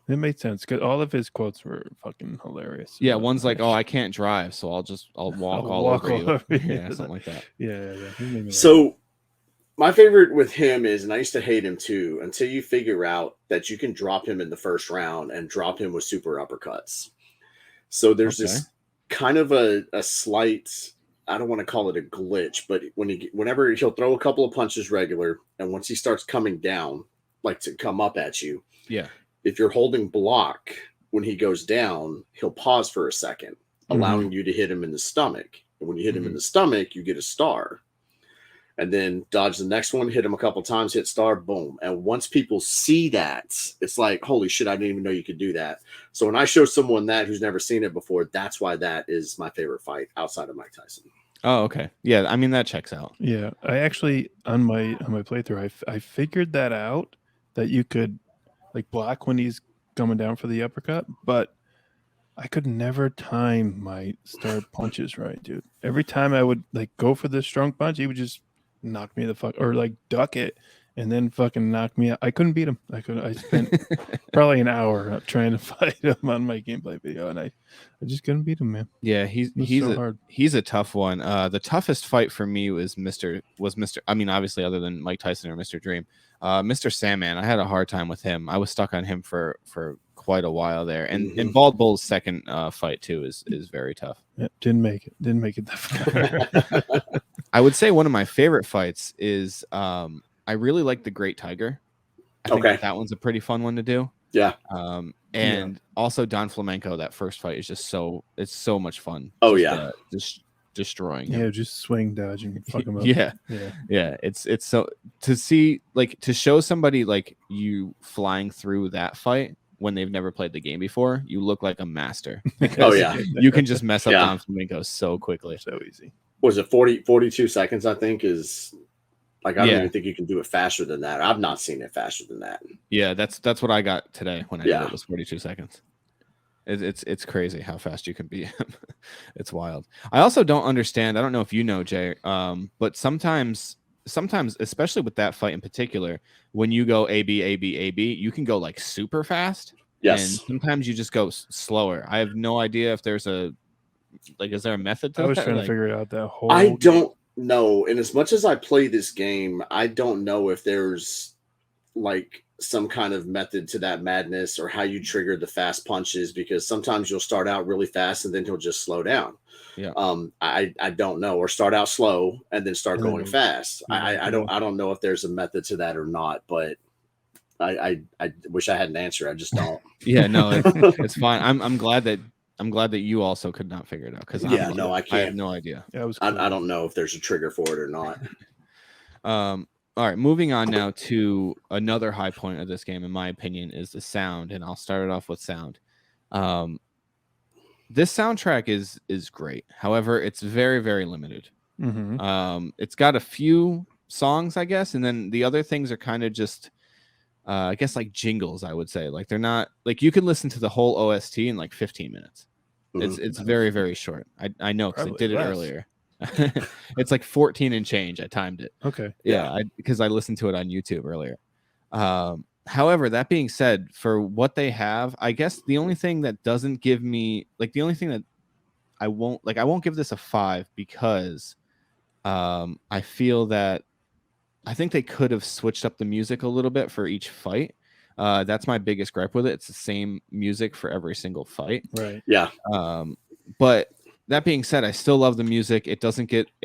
S3: It made sense because all of his quotes were fucking hilarious.
S1: Yeah, one's like, "Oh, I can't drive, so I'll walk all over you." Yeah, something like that.
S3: Yeah.
S2: So my favorite with him is, and I used to hate him too, until you figure out that you can drop him in the first round and drop him with super uppercuts. So there's this kind of a slight, I don't want to call it a glitch, but whenever he'll throw a couple of punches regular, and once he starts coming down, like to come up at you,
S1: yeah.
S2: If you're holding block when he goes down, he'll pause for a second, allowing you to hit him in the stomach. And when you hit him in the stomach, you get a star. And then dodge the next one, hit him a couple times, hit star, boom. And once people see that, it's like, holy shit, I didn't even know you could do that. So when I show someone that who's never seen it before, that's why that is my favorite fight outside of Mike Tyson.
S1: Oh, okay. Yeah, I mean, that checks out.
S3: Yeah, I actually on my playthrough, I figured that out, that you could like block when he's coming down for the uppercut, but I could never time my start punches right, dude. Every time I would like go for the strong punch, he would just knock me the fuck, or like duck it and then fucking knock me out. I couldn't beat him. I spent probably an hour trying to fight him on my gameplay video, and I just couldn't beat him, man.
S1: Yeah, he's a tough one. The toughest fight for me was Mr. I mean, obviously, other than Mike Tyson or Mr. Dream, Mr. Sandman. I had a hard time with him. I was stuck on him for quite a while there, and Bald Bull's second fight too is very tough.
S3: Yeah, didn't make it that far.
S1: I would say one of my favorite fights is I really like the Great Tiger. I think that one's a pretty fun one to do.
S2: Yeah.
S1: And also Don Flamenco, that first fight is just it's so much fun.
S2: Oh,
S1: just destroying him.
S3: Yeah, just swing, dodge, and fuck him up.
S1: Yeah. It's so to see, like, to show somebody like you flying through that fight when they've never played the game before, you look like a master.
S2: Oh yeah,
S1: you can just mess up Don Flamenco so quickly,
S3: so easy.
S2: Was it 42 seconds? I think is like, I don't even think you can do it faster than that. I've not seen it faster than that.
S1: Yeah, that's what I got today when I did it, was 42 seconds. It's crazy how fast you can beat him. It's wild. I also don't understand. I don't know if you know, Jay, but sometimes, especially with that fight in particular, when you go AB, you can go like super fast.
S2: Yes.
S1: And sometimes you just go slower. I have no idea if there's is there a method to that?
S3: I was trying to figure it out that whole.
S2: I don't know. And as much as I play this game, I don't know if there's like some kind of method to that madness or how you trigger the fast punches, because sometimes you'll start out really fast and then he'll just slow down.
S1: Yeah.
S2: I don't know, or start out slow and then start going fast. I don't know if there's a method to that or not, but I wish I had an answer. I just don't.
S1: Yeah, no, it's fine. I'm glad that you also could not figure it out, because
S2: I can't.
S1: I have no idea.
S3: Yeah, it was cool.
S2: I don't know if there's a trigger for it or not.
S1: All right, moving on now to another high point of this game, in my opinion, is the sound, and I'll start it off with sound. This soundtrack is great. However, it's very, very limited.
S3: Mm-hmm.
S1: It's got a few songs, I guess, and then the other things are kind of just I guess like jingles, I would say. Like they're not like you can listen to the whole OST in like 15 minutes. It's very, very short. I know because I
S3: Probably
S1: did it
S3: less.
S1: earlier. It's like 14 and change. I timed it.
S3: Okay.
S1: Yeah, because I listened to it on YouTube earlier. However, that being said, for what they have, I guess the only thing that doesn't give me like the only thing that I won't give this a 5 because I feel that I think they could have switched up the music a little bit for each fight. That's my biggest gripe with it. It's the same music for every single fight.
S3: Right.
S2: Yeah.
S1: But that being said, I still love the music. It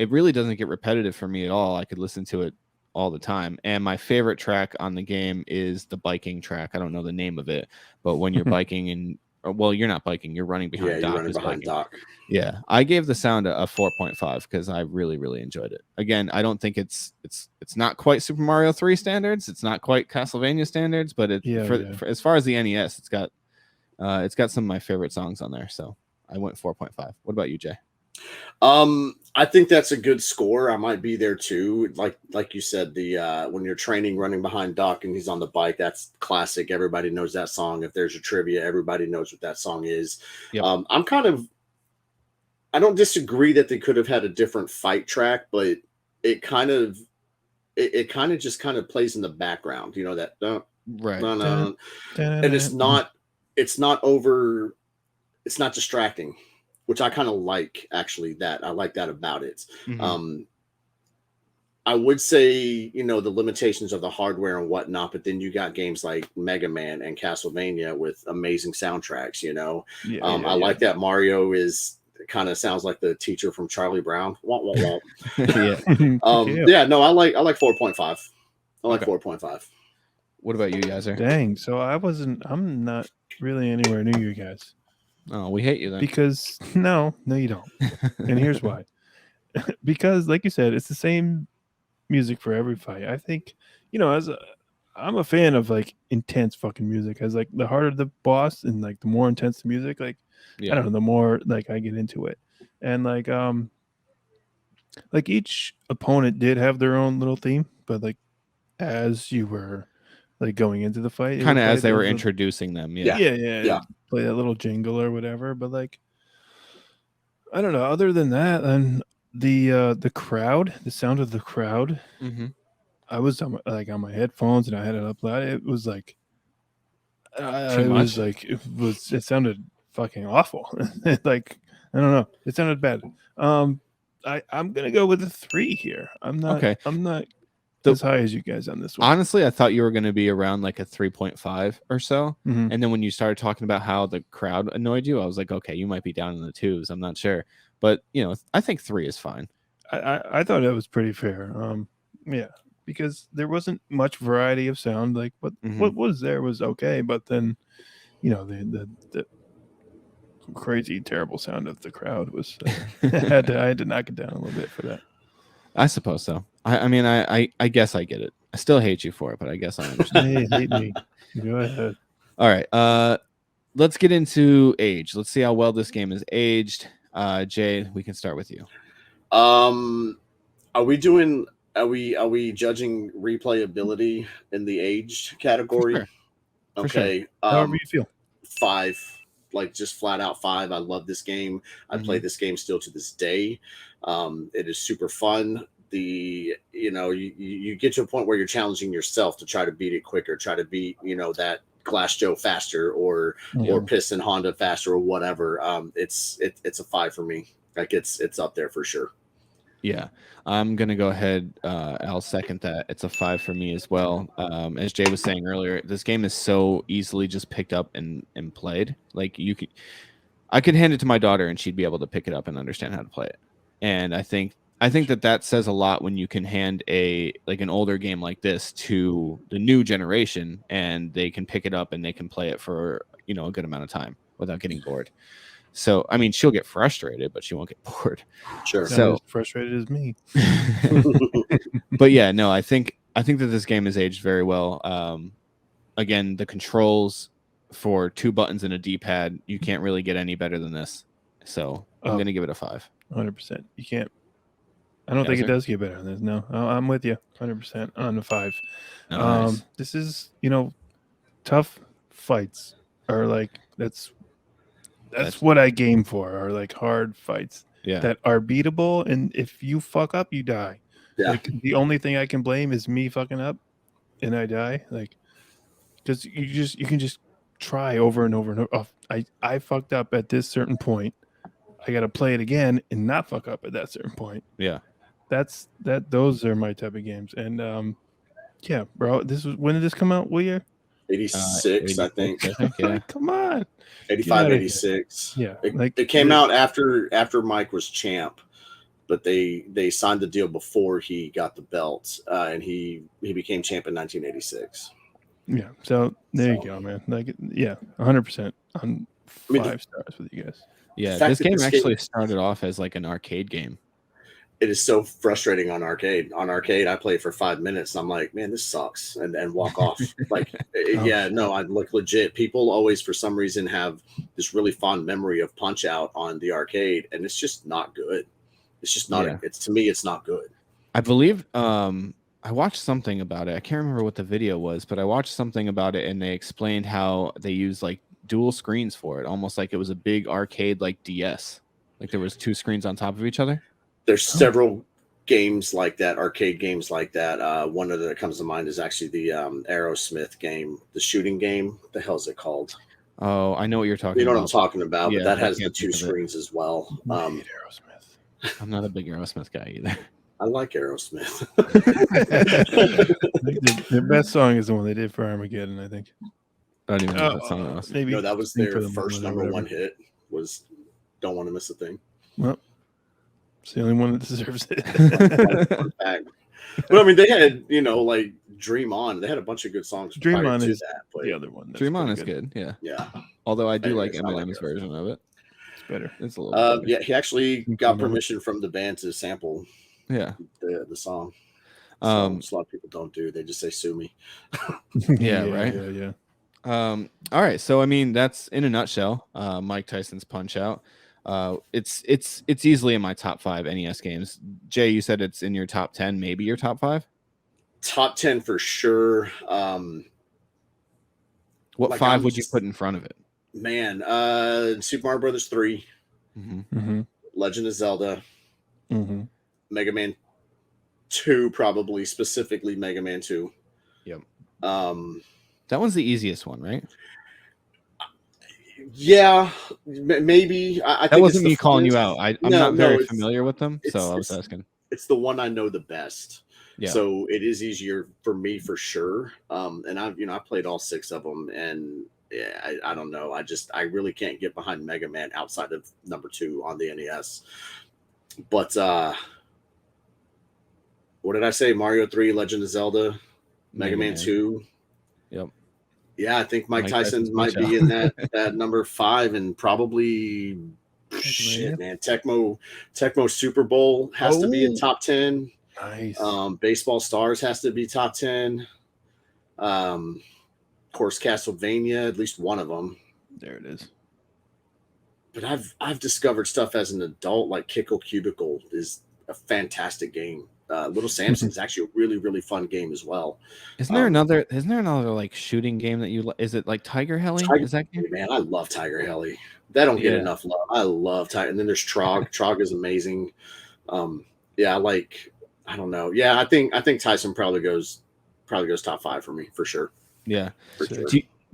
S1: really doesn't get repetitive for me at all. I could listen to it all the time. And my favorite track on the game is the biking track. I don't know the name of it, but when you're biking and well, you're not biking, you're running behind Doc.
S2: You're running behind Doc.
S1: Yeah, I gave the sound a 4.5 because I really, really enjoyed it. Again, I don't think it's not quite Super Mario 3 standards. It's not quite Castlevania standards, but for as far as the NES, it's got some of my favorite songs on there. So I went 4.5. What about you, Jay?
S2: I think that's a good score. I might be there too. Like you said, the when you're training running behind Doc and he's on the bike, that's classic. Everybody knows that song. If there's a trivia, everybody knows what that song is.
S1: Yep.
S2: I don't disagree that they could have had a different fight track, but it kind of just kind of plays in the background, you know, that
S1: right.
S2: And it's not distracting, which I kind of like, actually. That I like that about it.
S1: Mm-hmm.
S2: I would say, you know, the limitations of the hardware and whatnot, but then you got games like Mega Man and Castlevania with amazing soundtracks, you know. I like that Mario kind of sounds like the teacher from Charlie Brown. Wah, wah, wah. No, I like 4.5. I like 4.5.
S1: What about you, Yaiser?
S3: Dang, so I'm not really anywhere near you guys.
S1: Oh, we hate you then.
S3: Because no, you don't. And here's why. Because like you said, it's the same music for every fight. I think, you know, I'm a fan of like intense fucking music. As like the harder the boss and like the more intense the music, like I don't know, the more like I get into it. And like each opponent did have their own little theme, but like as you were like going into the fight,
S1: kind of as they were introducing them.
S3: Yeah. Play that little jingle or whatever. But like, I don't know. Other than that, and the crowd, the sound of the crowd.
S1: Mm-hmm.
S3: I was on my headphones and I had it up loud. It was like, it sounded fucking awful. Like, I don't know. It sounded bad. I'm gonna go with a 3 here. I'm not as high as you guys on this one.
S1: Honestly, I thought you were going to be around like a 3.5 or so.
S3: Mm-hmm.
S1: And then when you started talking about how the crowd annoyed you, I was like, okay, you might be down in the 2s. I'm not sure. But, you know, I think 3 is fine.
S3: I thought it was pretty fair. Because there wasn't much variety of sound. Like, what was there was okay. But then, you know, the crazy, terrible sound of the crowd was, I had to knock it down a little bit for that.
S1: I suppose so. I mean, I guess I get it. I still hate you for it, but I guess I understand.
S3: Hey, hate me. Go ahead.
S1: All right. Let's get into age. Let's see how well this game is aged. Jay, we can start with you.
S2: Are we judging replayability in the aged category?
S1: Sure.
S2: Okay.
S3: Sure. However you feel.
S2: 5. Like just flat out 5. I love this game. I play this game still to this day. It is super fun. You get to a point where you're challenging yourself to try to beat it quicker, try to beat, you know, that Glass Joe faster or Piston Honda faster or whatever. It's a 5 for me. Like it's up there for sure.
S1: Yeah, I'm gonna go ahead. I'll second that. It's a 5 for me as well. As Jay was saying earlier, this game is so easily just picked up and played. Like I could hand it to my daughter and she'd be able to pick it up and understand how to play it. And I think that says a lot when you can hand an older game like this to the new generation and they can pick it up and they can play it for, you know, a good amount of time without getting bored. So, I mean, she'll get frustrated, but she won't get bored.
S2: Sure.
S3: So as frustrated as me.
S1: But yeah, no, I think that this game is aged very well. Again, the controls for 2 buttons and a D-pad, you can't really get any better than this. So I'm going to give it a 5.
S3: 100%. You can't. I don't think it
S1: Yaiser?
S3: does get better than this. No, I'm with you 100% on the 5.
S1: Nice.
S3: This is, tough fights are like that's what I game for, are like hard fights
S1: Yeah.
S3: that are beatable, and if you fuck up, you die.
S2: Yeah.
S3: Like the only thing I can blame is me fucking up and I die. Like, because you can just try over and over and over. Oh, I fucked up at this certain point. I got to play it again and not fuck up at that certain point.
S1: Yeah.
S3: Those are my type of games. And yeah, bro, when did this come out? What year?
S2: 86, I think.
S1: Yeah.
S3: Come on.
S2: 85, 86.
S3: Yeah.
S2: It came out after Mike was champ, but they signed the deal before he got the belt, and he became champ in 1986.
S3: Yeah. So there you go, man. Like, yeah, 100% on 5 stars with you guys.
S1: Yeah. This game actually started off as like an arcade game.
S2: It is so frustrating on arcade. On arcade, I play for 5 minutes. And I'm like, man, this sucks, and walk off. Like, yeah, no, I look legit. People always, for some reason, have this really fond memory of Punch Out on the arcade, and it's just not good. It's just not.
S1: Yeah.
S2: To me, it's not good.
S1: I believe I watched something about it. I can't remember what the video was, but I watched something about it, and they explained how they use like dual screens for it, almost like it was a big arcade like DS. Like there was 2 screens on top of each other.
S2: There's several games like that, arcade games like that. One of that comes to mind is actually the Aerosmith game, the shooting game. What the hell is it called?
S1: Oh, I know what you're talking about.
S2: You know what I'm talking about,
S1: Yeah,
S2: but that
S1: I
S2: has the
S1: can't
S2: 2
S1: think of it.
S2: screens as well.
S3: Aerosmith.
S1: I'm not a big Aerosmith guy either.
S2: I like Aerosmith.
S3: Their best song is the one they did for Armageddon, I think.
S1: I don't even know what that song was.
S3: Maybe
S2: No, that was
S3: Sing
S2: their
S3: for the
S2: first
S3: Moment or
S2: number
S3: whatever.
S2: 1 hit. Was "Don't Want to Miss a Thing."
S3: Well, it's the only one that deserves it.
S2: Fun fact. But I mean, they had like "Dream On." They had a bunch of good songs.
S3: Dream
S2: prior
S3: On
S2: to
S3: is
S2: that, but
S3: the other one.
S1: Dream On is good. Yeah.
S2: yeah.
S1: Although I do like
S2: Anyways, I like
S1: Eminem's
S2: it.
S1: version of it.
S3: It's better.
S1: It's a little better.
S2: Yeah, he actually
S3: Sing for
S2: got
S3: the Moment.
S2: permission from the band to sample
S1: Yeah.
S2: the song. So,
S1: Um,
S2: which a lot of people don't do. They just say "sue me."
S1: Yeah, right?
S3: Yeah.
S1: All right. So I mean, that's in a nutshell, Mike Tyson's Punch Out. It's easily in my top 5 NES games. Jay, you said it's in your top 10, maybe your top 5.
S2: Top 10 for sure.
S1: What
S2: Like,
S1: 5
S2: I'm
S1: would you
S2: just-
S1: put in front of it?
S2: Man, Super Mario Brothers 3,
S3: Mm-hmm.
S2: Legend of Zelda,
S3: Mm-hmm.
S2: Mega Man 2, probably specifically Mega Man 2.
S1: Yep.
S2: That
S1: one's the easiest one, right?
S2: Yeah, maybe. I think
S1: That wasn't
S2: it's the
S1: me calling you
S2: funnest.
S1: out. I'm
S2: No,
S1: not
S2: no,
S1: very
S2: it's-
S1: familiar with them, so I was
S2: it's-
S1: asking.
S2: It's the one I know the best.
S1: Yeah.
S2: So it is easier for me for sure. And I played all 6 of them, and yeah, I don't know. I really can't get behind Mega Man outside of number 2 on the NES. But what did I say? Mario 3, Legend of Zelda, Mega Man 2.
S1: Yep.
S2: Yeah, I think Mike
S1: Mike
S2: Tyson
S1: Tyson's
S2: might
S1: Punch
S2: be in that number 5, and probably shit, man. Tecmo Super Bowl has to be in top 10.
S3: Nice.
S2: Baseball Stars has to be top 10. Of course, Castlevania, at least one of them.
S3: There it is.
S2: But I've discovered stuff as an adult, like Kickle Cubicle is a fantastic game. Little Samson's actually a really, really fun game as well.
S1: Isn't there another like shooting game that you is it like Tiger Heli? Is that game?
S2: Man, I love Tiger Heli. They don't get
S1: Yeah.
S2: enough love. I love Tiger. And then there's Trog. Trog is amazing. Yeah, I don't know. Yeah, I think Tyson probably goes top 5 for me for sure.
S1: Yeah.
S2: For sure.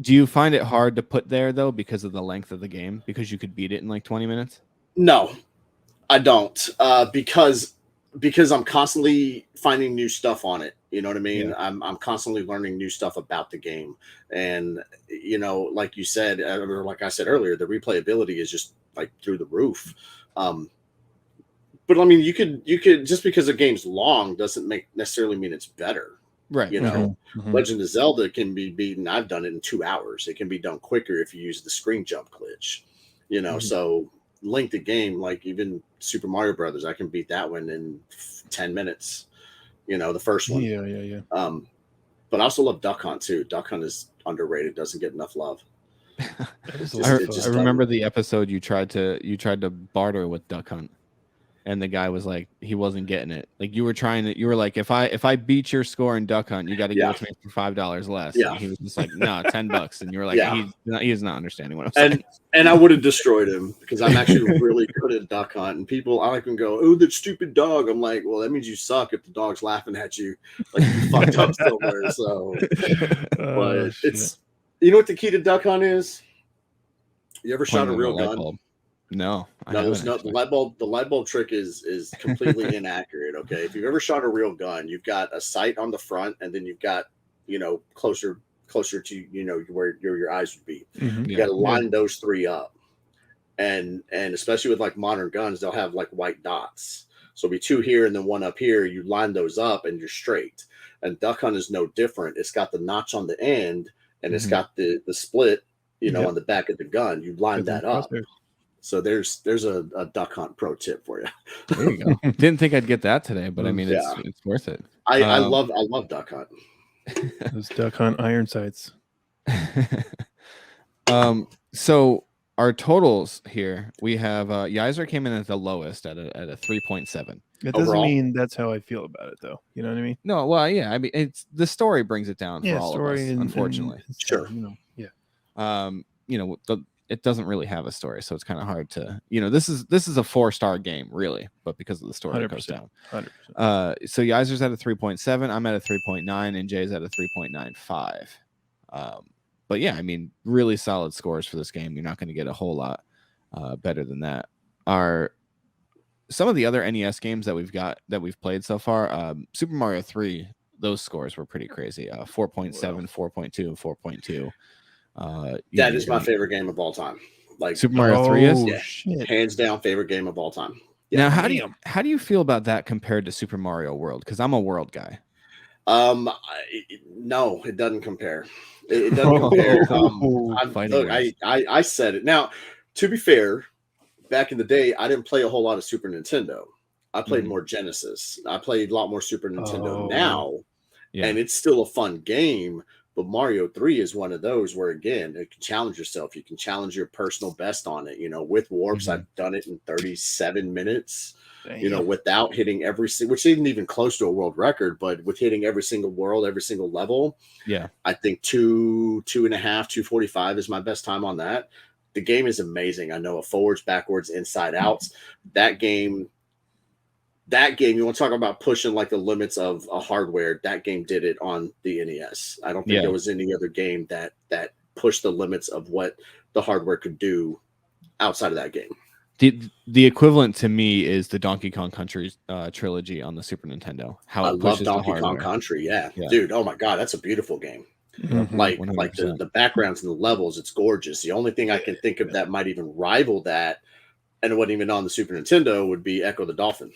S1: Do you find it hard to put there though because of the length of the game? Because you could beat it in like 20 minutes?
S2: No, I don't. Because I'm constantly finding new stuff on it. You know what I mean?
S1: Yeah.
S2: I'm constantly learning new stuff about the game. And like you said, or like I said earlier, the replayability is just like through the roof. But I mean, you could just because a game's long doesn't necessarily mean it's better.
S1: Right.
S2: You know,
S3: Mhm.
S2: Legend of Zelda can be beaten. I've done it in 2 hours. It can be done quicker if you use the screen jump glitch. So length of game, like even Super Mario Brothers, I can beat that one in 10 minutes. The first one.
S3: Yeah.
S2: But I also love Duck Hunt too. Duck Hunt is underrated. Doesn't get enough love.
S3: That is a
S2: Just-
S3: lot of
S2: it
S3: fun.
S2: just-
S1: I remember the episode you tried to barter with Duck Hunt. and the guy was like, he wasn't getting it. Like you were like, if I beat your score in Duck Hunt, you got to give it to me for $5 less.
S2: Yeah.
S1: And he was just like, no, $10. And you were like,
S2: Yeah.
S1: he's not understanding what I'm saying.
S2: And I would have destroyed him because I'm actually really good at Duck Hunt. And people, I can go, oh, that stupid dog. I'm like, well, that means you suck if the dog's laughing at you like you fucked up somewhere. So, but it's, you know what the key to Duck Hunt is? You ever shot a real gun?
S1: Bulb. No,
S2: there's no the light bulb trick is completely inaccurate. Okay, if you've ever shot a real gun, you've got a sight on the front, and then you've got closer to where your eyes would be.
S3: Mm-hmm.
S2: You got to line those three up, and especially with like modern guns, they'll have like white dots. So it'll be two here and then one up here. You line those up, and you're straight. And Duck Hunt is no different. It's got the notch on the end, and it's got the split, on the back of the gun. You line that up. So there's a Duck Hunt pro tip for you.
S1: There you go. Didn't think I'd get that today, but I mean, it's worth it.
S2: I love Duck Hunt.
S3: Those Duck Hunt iron sights.
S1: So our totals here, we have Yaiser came in at the lowest at a 3.7.
S3: It doesn't mean that's how I feel about it, though. You know what I mean?
S1: No, well, yeah. I mean, it's the story brings it down for all of us, unfortunately.
S2: Sure.
S1: It doesn't really have a story, so it's kind of hard to, this is a 4-star game, really, but because of the story, it goes down.
S3: 100%.
S1: So Yaiser's at a 3.7, I'm at a 3.9, and Jay's at a 3.95. But yeah, I mean, really solid scores for this game. You're not going to get a whole lot better than that. Some of the other NES games that we've played so far, Super Mario 3, those scores were pretty crazy. 4.7, 4.2, 4.2.
S2: That is my favorite game of all time. Like
S1: Super Mario 3 is?
S2: Yeah, hands down favorite game of all time. Yeah.
S1: Now, how do you feel about that compared to Super Mario World? Because I'm a World guy.
S2: No, it doesn't compare. It doesn't compare. I said it. Now, to be fair, back in the day, I didn't play a whole lot of Super Nintendo. I played more Genesis. I played a lot more Super Nintendo now, and it's still a fun game. But Mario 3 is one of those where, again, you can challenge yourself. You can challenge your personal best on it. With warps, I've done it in 37 minutes, without hitting which isn't even close to a world record, but with hitting every single world, every single level. Yeah. I think 2.5, 2:45 is my best time on that. The game is amazing. I know it forwards, backwards, inside outs. That game, you want to talk about pushing like the limits of a hardware. That game did it on the NES. I don't think there was any other game that pushed the limits of what the hardware could do outside of that game.
S1: The equivalent to me is the Donkey Kong Country trilogy on the Super Nintendo.
S2: I love Donkey Kong Country. Yeah, dude. Oh my God, that's a beautiful game. Mm-hmm. Like the backgrounds and the levels, it's gorgeous. The only thing I can think of that might even rival that, and it wasn't even on the Super Nintendo, would be Echo the Dolphin.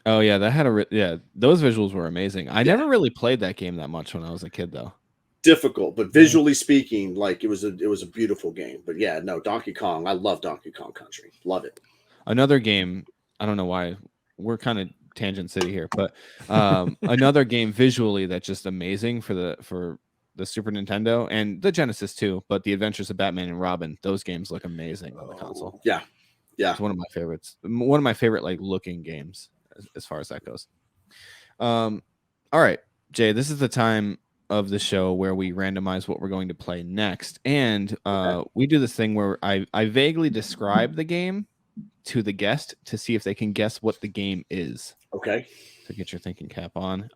S1: Oh yeah, that had those visuals were amazing. I never really played that game that much when I was a kid, though.
S2: Difficult, but visually speaking, like it was a beautiful game. But yeah, no, Donkey Kong. I love Donkey Kong Country. Love it.
S1: Another game. I don't know why we're kind of Tangent City here, but another game visually that's just amazing for the Super Nintendo and the Genesis too. But the Adventures of Batman and Robin, those games look amazing on the console.
S2: Yeah.
S1: It's one of my favorites. One of my favorite like looking games as far as that goes. All right, Jay, this is the time of the show where we randomize what we're going to play next, and we do this thing where I vaguely describe the game to the guest to see if they can guess what the game is.
S2: Okay.
S1: So get your thinking cap on.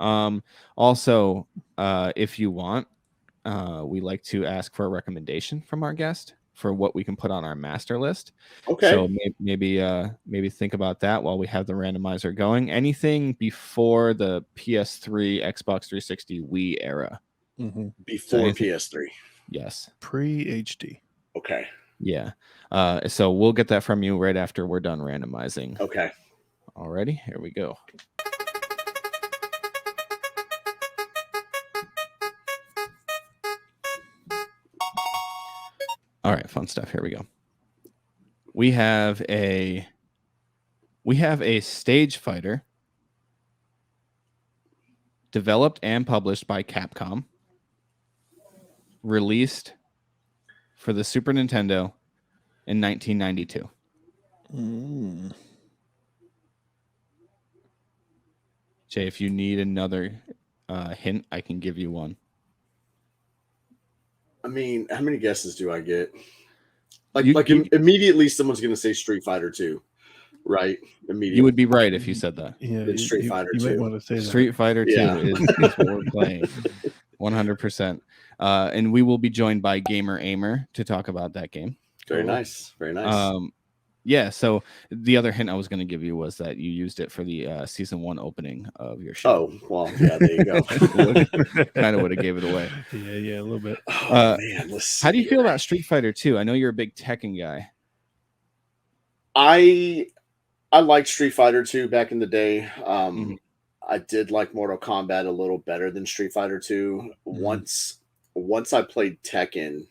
S1: Also, if you want, we like to ask for a recommendation from our guest for what we can put on our master list.
S2: Okay.
S1: So maybe think about that while we have the randomizer going. Anything before the PS3, Xbox 360, Wii era.
S3: Mm-hmm.
S2: Before PS3.
S1: Yes.
S3: Pre-HD.
S2: Okay.
S1: Yeah. So we'll get that from you right after we're done randomizing.
S2: Okay.
S1: Alrighty, here we go. All right, fun stuff. Here we go. We have a stage fighter developed and published by Capcom, released for the Super Nintendo in 1992. Jay, if you need another hint, I can give you one.
S2: I mean, how many guesses do I get?
S1: You
S2: Immediately someone's going to say Street Fighter 2, right? Immediately.
S1: You would be right if you said that.
S3: Yeah,
S2: It's Street Fighter
S3: you
S2: 2.
S3: might want to say
S1: Street Fighter 2
S2: Yeah.
S1: is what we're playing. 100%. And we will be joined by Gamer Aimer to talk about that game.
S2: Very nice. Very nice.
S1: Yeah, so the other hint I was going to give you was that you used it for the season 1 opening of your show.
S2: Oh, well, yeah, there you go.
S1: Kind of would have gave it away.
S3: Yeah, a little bit.
S2: Oh, man.
S1: How do you feel about Street Fighter 2? I know you're a big Tekken guy.
S2: I liked Street Fighter 2 back in the day. I did like Mortal Kombat a little better than Street Fighter 2. Once I played Tekken,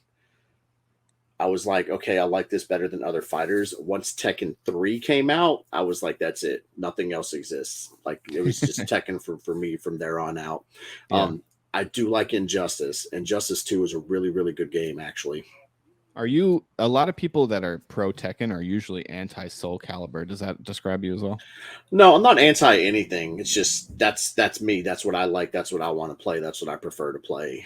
S2: I was like, okay, I like this better than other fighters. Once Tekken 3 came out, I was like, that's it. Nothing else exists. Like, it was just Tekken for me from there on out.
S1: Yeah.
S2: I do like Injustice. Injustice 2 is a really, really good game, actually.
S1: A lot of people that are pro Tekken are usually anti Soul Calibur. Does that describe you as well?
S2: No, I'm not anti anything. It's just that's me. That's what I like. That's what I want to play. That's what I prefer to play.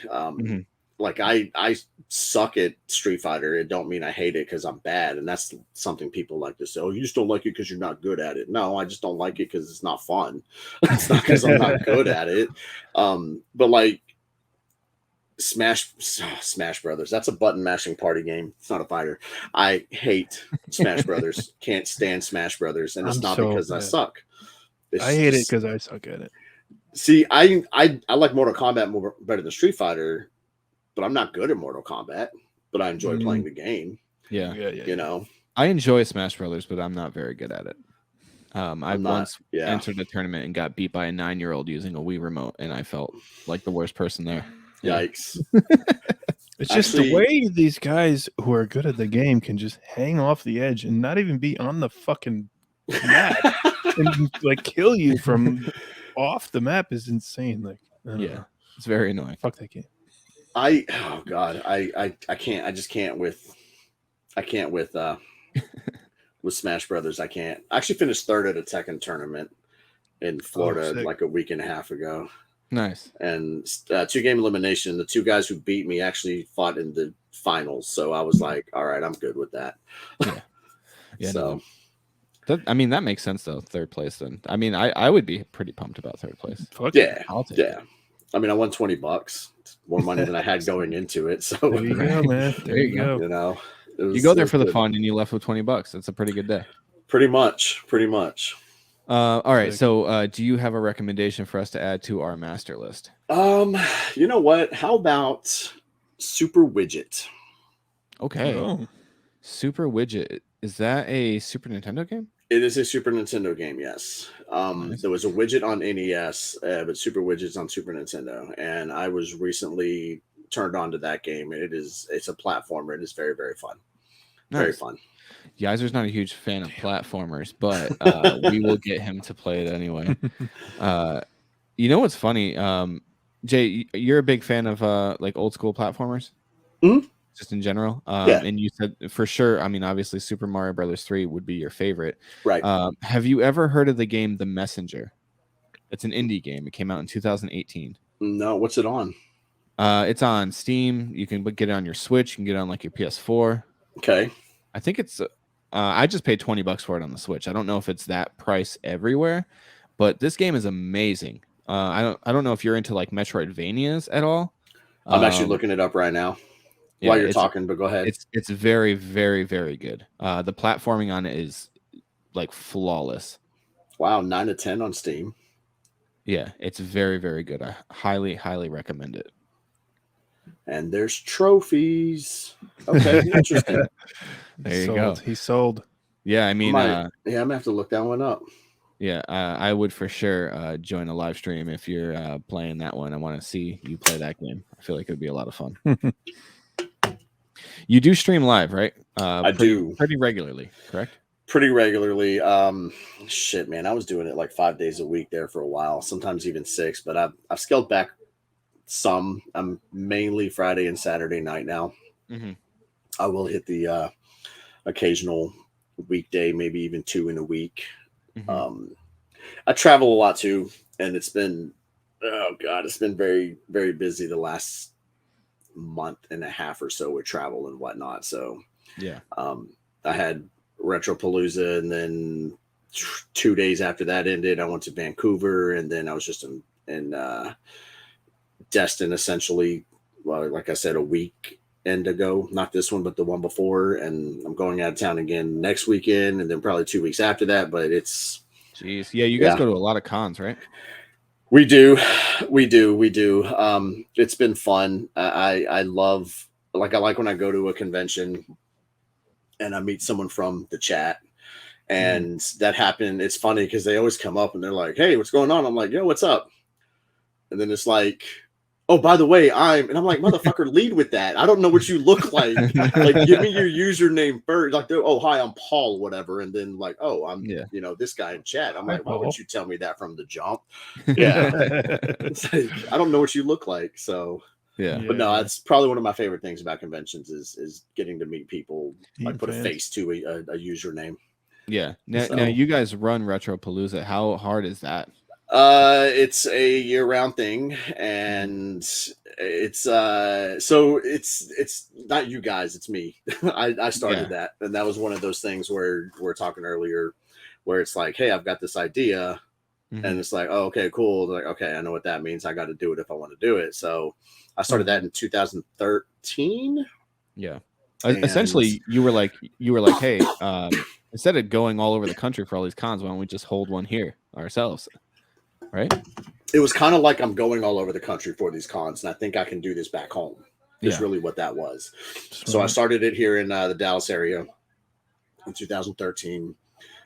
S2: Like I suck at Street Fighter. It don't mean I hate it because I'm bad, and that's something people like to say. Oh, you just don't like it because you're not good at it. No, I just don't like it because it's not fun. It's not because I'm not good at it. But like Smash Brothers. That's a button mashing party game. It's not a fighter. I hate Smash Brothers. Can't stand Smash Brothers, and it's not because I suck.
S3: I hate it because I suck at it.
S2: See, I like Mortal Kombat better than Street Fighter, but I'm not good at Mortal Kombat. But I enjoy playing the game.
S1: Yeah.
S2: You know,
S1: I enjoy Smash Brothers, but I'm not very good at it. I once entered a tournament and got beat by a 9-year-old using a Wii remote, and I felt like the worst person there.
S2: Yikes.
S3: It's just the way these guys who are good at the game can just hang off the edge and not even be on the fucking map and like kill you from off the map is insane. Like,
S1: yeah, it's very annoying.
S3: Fuck that game.
S2: I can't. I just can't with with Smash Brothers. I can't. I actually finished third at a Tekken tournament in Florida like a week and a half ago.
S1: Nice.
S2: And 2-game elimination. The two guys who beat me actually fought in the finals. So I was like, all right, I'm good with that.
S1: Yeah.
S2: So
S1: I mean, that makes sense though. Third place then. I mean, I would be pretty pumped about third place.
S3: Fuck
S2: yeah.
S1: I'll take it.
S2: I mean, I won $20. It's more money than I had going into it. So
S3: there you go, man. There you go.
S2: You know,
S1: you go there for the fun and you left with $20. That's a pretty good day.
S2: Pretty much.
S1: All right. So do you have a recommendation for us to add to our master list?
S2: You know what? How about Super Widget?
S1: Okay.
S3: Oh.
S1: Super Widget. Is that a Super Nintendo game?
S2: It is a Super Nintendo game, yes.
S1: Nice.
S2: There was a widget on NES, but Super Widget's on Super Nintendo. And I was recently turned on to that game. It's a platformer. It is very, very fun.
S1: Nice.
S2: Very fun.
S1: Yaiser's not a huge fan of platformers, but we will get him to play it anyway. You know what's funny? Jay, you're a big fan of like old school platformers?
S2: Mm-hmm.
S1: Just in general.
S2: Yeah.
S1: And you said for sure, I mean, obviously Super Mario Brothers 3 would be your favorite.
S2: Right.
S1: Have you ever heard of the game The Messenger? It's an indie game. It came out in 2018.
S2: No, what's it on?
S1: It's on Steam. You can get it on your Switch. You can get it on like your PS4.
S2: Okay.
S1: I think it's I just paid $20 for it on the Switch. I don't know if it's that price everywhere, but this game is amazing. I don't know if you're into like Metroidvanias at all.
S2: I'm actually looking it up right now while you're talking, but go ahead.
S1: It's very, very, very good. The platforming on it is like flawless.
S2: Wow, 9 to 10 on Steam.
S1: Yeah, it's very, very good. I highly, highly recommend it.
S2: And there's trophies. Okay, interesting.
S1: There you go.
S3: He's sold.
S1: Yeah, I mean,
S2: I'm gonna have to look that one up.
S1: Yeah, I would for sure join a live stream if you're playing that one. I want to see you play that game. I feel like it would be a lot of fun. You do stream live, right?
S2: I do
S1: pretty regularly, correct?
S2: Pretty regularly. Shit, man, I was doing it like 5 days a week there for a while, sometimes even 6. But I've scaled back some. I'm mainly Friday and Saturday night now.
S1: Mm-hmm.
S2: I will hit the occasional weekday, maybe even 2 in a week.
S1: Mm-hmm.
S2: I travel a lot too, and it's been, oh God, it's been very, very busy the last month and a half or so with travel and whatnot. So
S1: Yeah.
S2: I had Retropalooza, and then 2 days after that ended, I went to Vancouver, and then I was just in Destin essentially, well, like I said, a weekend ago, not this one, but the one before. And I'm going out of town again next weekend, and then probably 2 weeks after that. But it's,
S1: Jeez. Yeah. You guys go to a lot of cons, right?
S2: we do. It's been fun. I love, like, I like when I go to a convention and I meet someone from the chat. And that happened. It's funny because they always come up and they're like, "Hey, what's going on?" I'm like, "Yo, what's up?" And then it's like, "Oh, by the way, and I'm like, motherfucker, lead with that. I don't know what you look like. Like, give me your username first. Like, oh, hi, I'm Paul, whatever." And then like, "Oh, I'm, this guy in chat." I'm like, "Why would you tell me that from the jump?" Yeah. Like, I don't know what you look like. So
S1: yeah.
S2: But no, it's probably one of my favorite things about conventions is getting to meet people, like put a face to a username.
S1: Yeah. Now you guys run Retropalooza. How hard is that?
S2: It's a year-round thing, and it's not you guys, it's me. I started that, and that was one of those things where we're talking earlier, where it's like, hey, I've got this idea, and it's like, oh, okay, cool. Like, okay, I know what that means. I got to do it if I want to do it. So I started that in 2013.
S1: Yeah. Essentially, you were like, hey, instead of going all over the country for all these cons, why don't we just hold one here ourselves? Right?
S2: It was kind of like I'm going all over the country for these cons, and I think I can do this back home. Is really what that was. So I started it here in the Dallas area in 2013.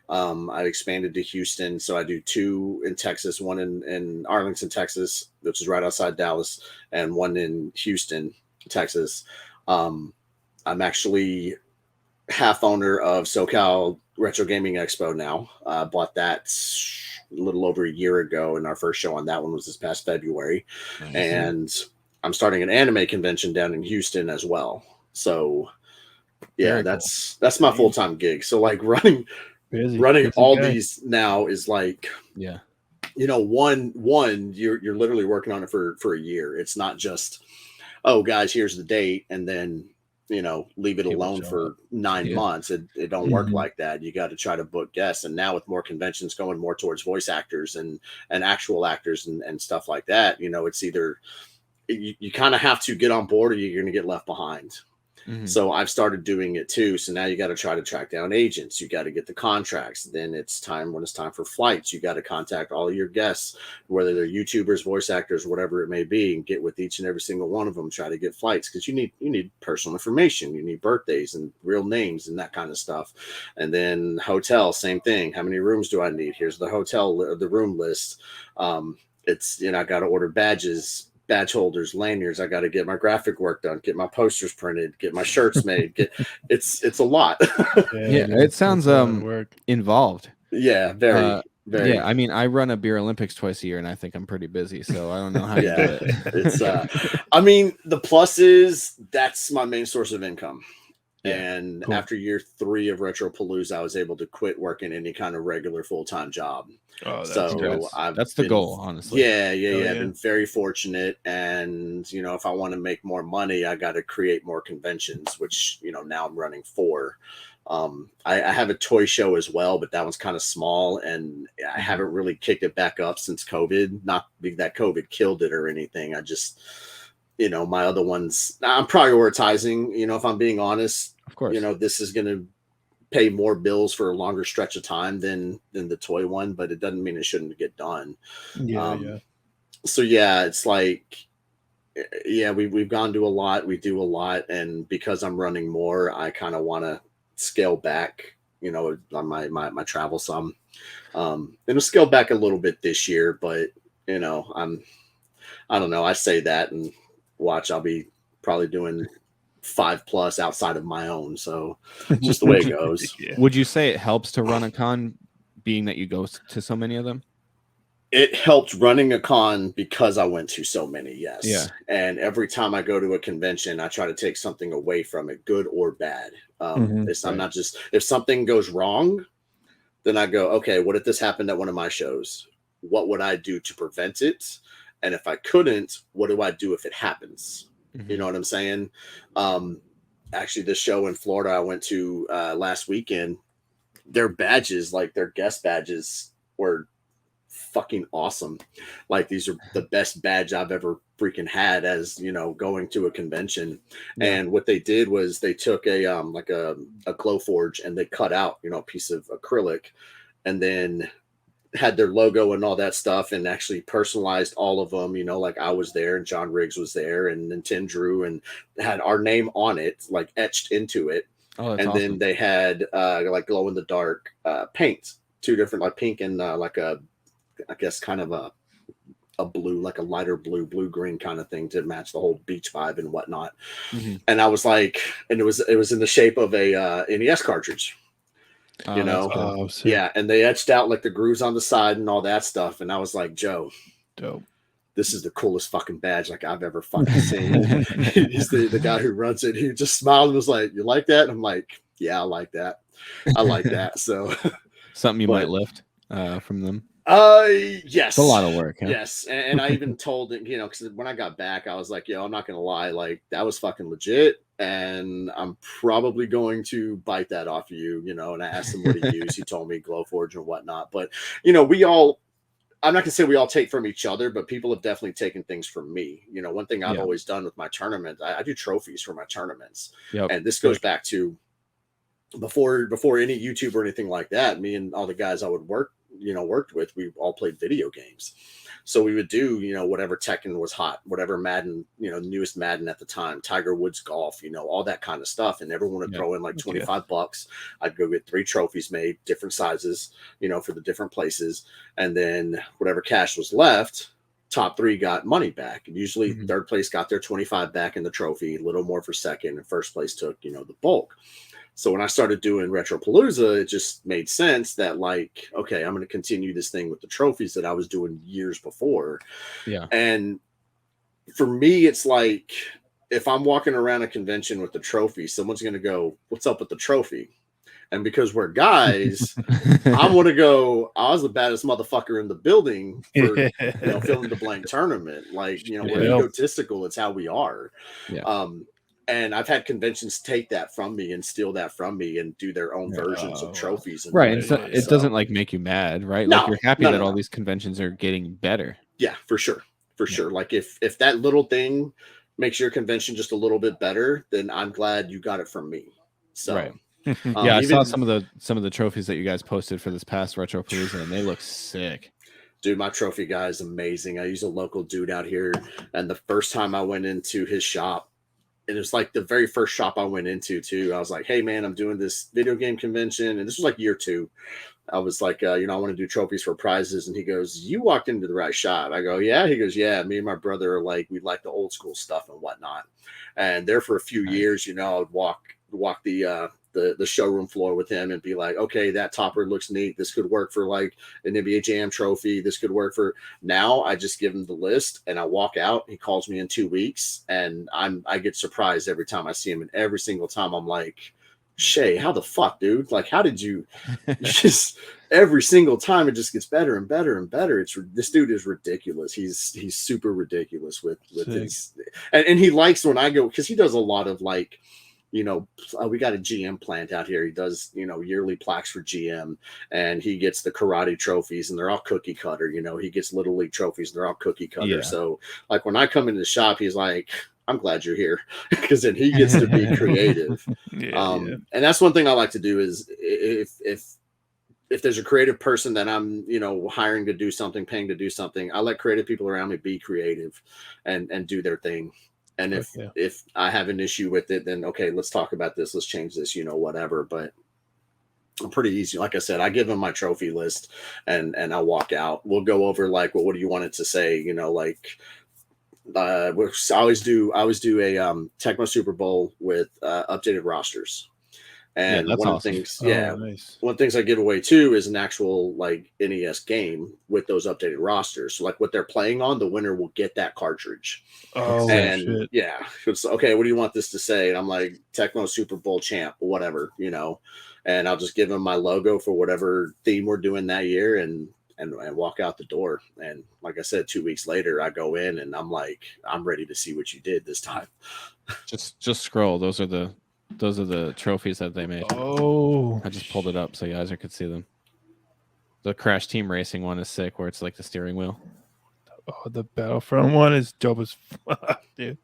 S2: I expanded to Houston, so I do 2 in Texas, one in Arlington, Texas, which is right outside Dallas, and one in Houston, Texas. I'm actually half owner of SoCal Retro Gaming Expo now. Bought that a little over a year ago, and our first show on that one was this past February. Nice. And I'm starting an anime convention down in Houston as well. So yeah, that's my full-time gig. So like running all these now is like, one you're literally working on it for a year. It's not just, oh guys, here's the date, and then leave it alone for 9 months. It don't work like that. You got to try to book guests. And now with more conventions going more towards voice actors and actual actors and stuff like that, it's either you kind of have to get on board or you're going to get left behind. So I've started doing it too. So now you got to try to track down agents. You got to get the contracts. Then when it's time for flights, you got to contact all your guests, whether they're YouTubers, voice actors, whatever it may be, and get with each and every single one of them. Try to get flights because you need personal information. You need birthdays and real names and that kind of stuff. And then hotel, same thing. How many rooms do I need? Here's the the room list. It's I got to order badges, badge holders, lanyards. I got to get my graphic work done, get my posters printed, get my shirts made. It's a lot.
S1: It sounds involved.
S2: Yeah, very.
S1: Yeah, I mean, I run a beer Olympics twice a year, and I think I'm pretty busy, so I don't know how you do it.
S2: It's I mean, the plus is that's my main source of income. And after year 3 of Retropalooza, I was able to quit working any kind of regular full-time job.
S1: Oh, that's the goal, honestly.
S2: Yeah. I've been very fortunate. And, if I want to make more money, I got to create more conventions, which, now I'm running 4. I have a toy show as well, but that one's kind of small, and I haven't really kicked it back up since COVID. Not that COVID killed it or anything. I just, my other ones, I'm prioritizing, if I'm being honest.
S1: Of course,
S2: this is going to pay more bills for a longer stretch of time than the toy one, but it doesn't mean it shouldn't get done. So it's like, we've gone to a lot. We do a lot. And because I'm running more, I kind of want to scale back, on my travel some. It'll scale back a little bit this year, but I don't know. I say that and watch, I'll be probably doing 5+ outside of my own. So just the way it goes.
S1: Would you say it helps to run a con, being that you go to so many of them?
S2: It helped running a con because I went to so many. Yes.
S1: Yeah.
S2: And every time I go to a convention, I try to take something away from it, good or bad. I'm not just, if something goes wrong, then I go, okay, what if this happened at one of my shows? what would I do to prevent it? And if I couldn't, what do I do if it happens? You know what I'm saying? Actually, this show in Florida I went to last weekend, their badges, like their guest badges, were fucking awesome. Like, these are the best badge I've ever freaking had, as you know, going to a convention. And what they did was they took a like a glow forge, and they cut out, you know, a piece of acrylic, and then had their logo and all that stuff, and actually personalized all of them, you know, like I was there and John Riggs was there and then Tim Drew, and had our name on it, like etched into it.
S1: Oh, that's
S2: and
S1: awesome.
S2: Then they had like glow in the dark paint, two different, like pink and like a, I guess kind of a blue, like a lighter blue green kind of thing to match the whole beach vibe and whatnot. And I was like, and it was in the shape of a NES cartridge. You know,
S3: cool.
S2: Yeah, and they etched out like the grooves on the side and all that stuff, and I was like, Joe,
S3: dope.
S2: This is the coolest fucking badge like I've ever fucking seen. He's the guy who runs it. He just smiled and was like, "You like that?" And I'm like, "Yeah, I like that. I like that." So
S1: something you might lift from them.
S2: Yes,
S1: it's a lot of work. Huh?
S2: Yes, and I even told him, you know, because when I got back, I was like, "Yo, I'm not gonna lie, like that was fucking legit, and I'm probably going to bite that off of you, you know." And I asked him what he used. He told me Glowforge and whatnot. But you know, I'm not gonna say we all take from each other, but people have definitely taken things from me. You know, one thing I've always done with my tournament, I do trophies for my tournaments, and this goes back to before any YouTube or anything like that. Me and all the guys I would worked with, we all played video games. So we would do, you know, whatever Tekken was hot, whatever Madden, you know, newest Madden at the time, Tiger Woods golf, you know, all that kind of stuff. And everyone would throw in like $25. I'd go get 3 trophies made, different sizes, you know, for the different places. And then whatever cash was left, top 3 got money back. And usually third place got their 25 back in the trophy, a little more for second, and first place took, you know, the bulk. So when I started doing Retropalooza, it just made sense that, like, okay, I'm going to continue this thing with the trophies that I was doing years before.
S1: Yeah.
S2: And for me, it's like, if I'm walking around a convention with the trophy, someone's going to go, "What's up with the trophy?" And because we're guys, I want to go, "I was the baddest motherfucker in the building for, you know, fill in the blank tournament." Like, you know, we're egotistical. It's how we are.
S1: Yeah.
S2: And I've had conventions take that from me and steal that from me and do their own versions of trophies. And
S1: right. And so it doesn't like make you mad, right?
S2: No,
S1: like you're happy that all these conventions are getting better.
S2: Yeah, for sure. For sure. Like if that little thing makes your convention just a little bit better, then I'm glad you got it from me. So
S1: right. Yeah, I saw some of the trophies that you guys posted for this past Retropalooza, and they look sick.
S2: Dude, my trophy guy is amazing. I use a local dude out here, and the first time I went into his shop, and it was like the very first shop I went into too. I was like, "Hey man, I'm doing this video game convention." And this was like year 2. I was like, you know, I want to do trophies for prizes. And he goes, "You walked into the right shop." I go, "Yeah." He goes, "Yeah, me and my brother are like, we like the old school stuff and whatnot." And there for a few years, you know, I would walk the showroom floor with him and be like, "Okay, that topper looks neat. This could work for like an NBA Jam trophy. This could work for." Now I just give him the list and I walk out. He calls me in 2 weeks and I get surprised every time I see him. And every single time I'm like, "Shay, how the fuck, dude? Like, how did you?" Just every single time it just gets better and better and better. This dude is ridiculous. He's super ridiculous with his, and he likes when I go, because he does a lot of like, you know, we got a GM plant out here. He does, you know, yearly plaques for GM, and he gets the karate trophies, and they're all cookie cutter. You know, he gets Little League trophies, and they're all cookie cutter. Yeah. So, like, when I come into the shop, he's like, "I'm glad you're here," because then he gets to be creative. And that's one thing I like to do is if there's a creative person that I'm, you know, hiring to do something, paying to do something, I let creative people around me be creative and do their thing. And if I have an issue with it, then okay, let's talk about this. Let's change this, you know, whatever. But I'm pretty easy. Like I said, I give them my trophy list and I'll walk out. We'll go over like, well, what do you want it to say? You know, like I always do a Tecmo Super Bowl with updated rosters. And one of the things, nice. One of the things I give away too is an actual like NES game with those updated rosters. So like what they're playing on, the winner will get that cartridge.
S3: Oh, and shit.
S2: Yeah, it's okay. What do you want this to say? And I'm like, Tecmo Super Bowl champ, whatever, you know. And I'll just give them my logo for whatever theme we're doing that year, and and walk out the door. And like I said, 2 weeks later, I go in and I'm like, I'm ready to see what you did this time.
S1: Just scroll. Those are the trophies that they made.
S3: Oh,
S1: I just pulled it up so Yaiser could see them. The Crash Team Racing one is sick, where it's like the steering wheel.
S3: Oh, the Battlefront one is dope as fuck, dude.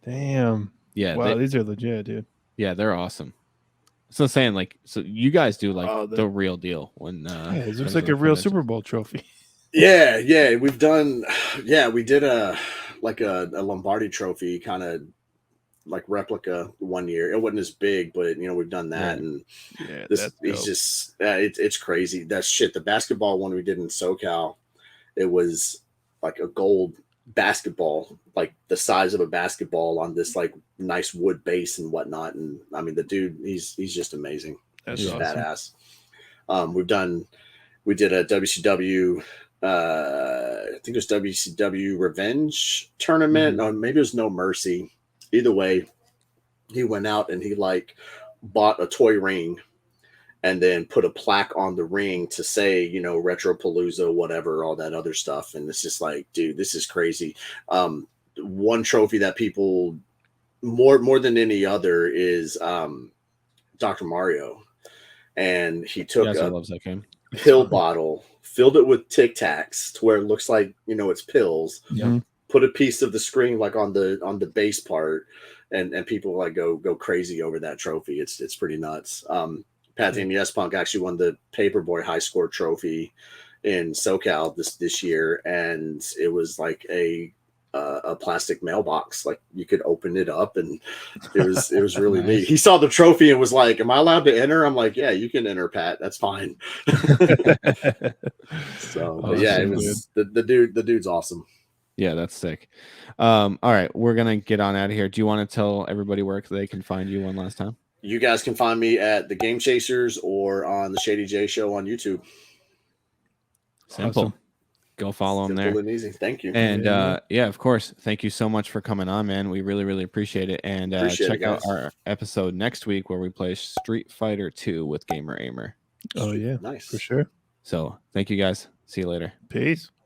S3: Damn.
S1: Yeah.
S3: Wow, these are legit, dude.
S1: Yeah, they're awesome. So saying like, so you guys do like
S3: the
S1: the real deal when
S3: yeah, it looks like a real Super Bowl trophy.
S2: Yeah, we've done. Yeah, we did a Lombardi trophy kind of like replica one year. It wasn't as big, but we've done that.
S1: Right.
S2: And
S3: Yeah,
S2: this he's just it's crazy. That shit. The basketball one we did in SoCal, it was like a gold basketball, like the size of a basketball on this like nice wood base and whatnot. And I mean, the dude, he's just amazing.
S3: That's
S2: He's
S3: awesome.
S2: badass. We did a WCW. I think it was WCW Revenge tournament. No, maybe it was No Mercy. Either way, he went out and he like bought a toy ring and then put a plaque on the ring to say, Retropalooza, whatever, all that other stuff. And it's just like, dude, this is crazy. One trophy that people more than any other is Dr. Mario. And he took
S1: loves that game.
S2: Pill bottle, filled it with Tic Tacs to where it looks like, it's pills.
S3: Mm-hmm.
S2: Put a piece of the screen like on the base part, and people like go crazy over that trophy. It's pretty nuts. Pat and Yes Punk actually won the Paperboy High Score Trophy in SoCal this year, and it was like a plastic mailbox. Like you could open it up, and it was really
S1: Nice.
S2: neat. He saw the trophy and was like, "Am I allowed to enter?" I'm like, "Yeah, you can enter, Pat. That's fine." So, but yeah, it was the dude's awesome.
S1: Yeah, that's sick. All right, we're gonna get on out of here. Do you want to tell everybody where they can find you one last time?
S2: You guys can find me at the Game Chasers or on the Shady J Show on YouTube.
S1: Simple. Awesome. Go follow them there.
S2: Simple and easy. Thank you.
S1: And yeah, of course. Thank you so much for coming on, man. We really, really appreciate it. And check out our episode next week where we play Street Fighter 2 with Gamer Aimer.
S3: Oh yeah,
S2: nice
S3: for sure.
S1: So thank you guys. See you later.
S3: Peace.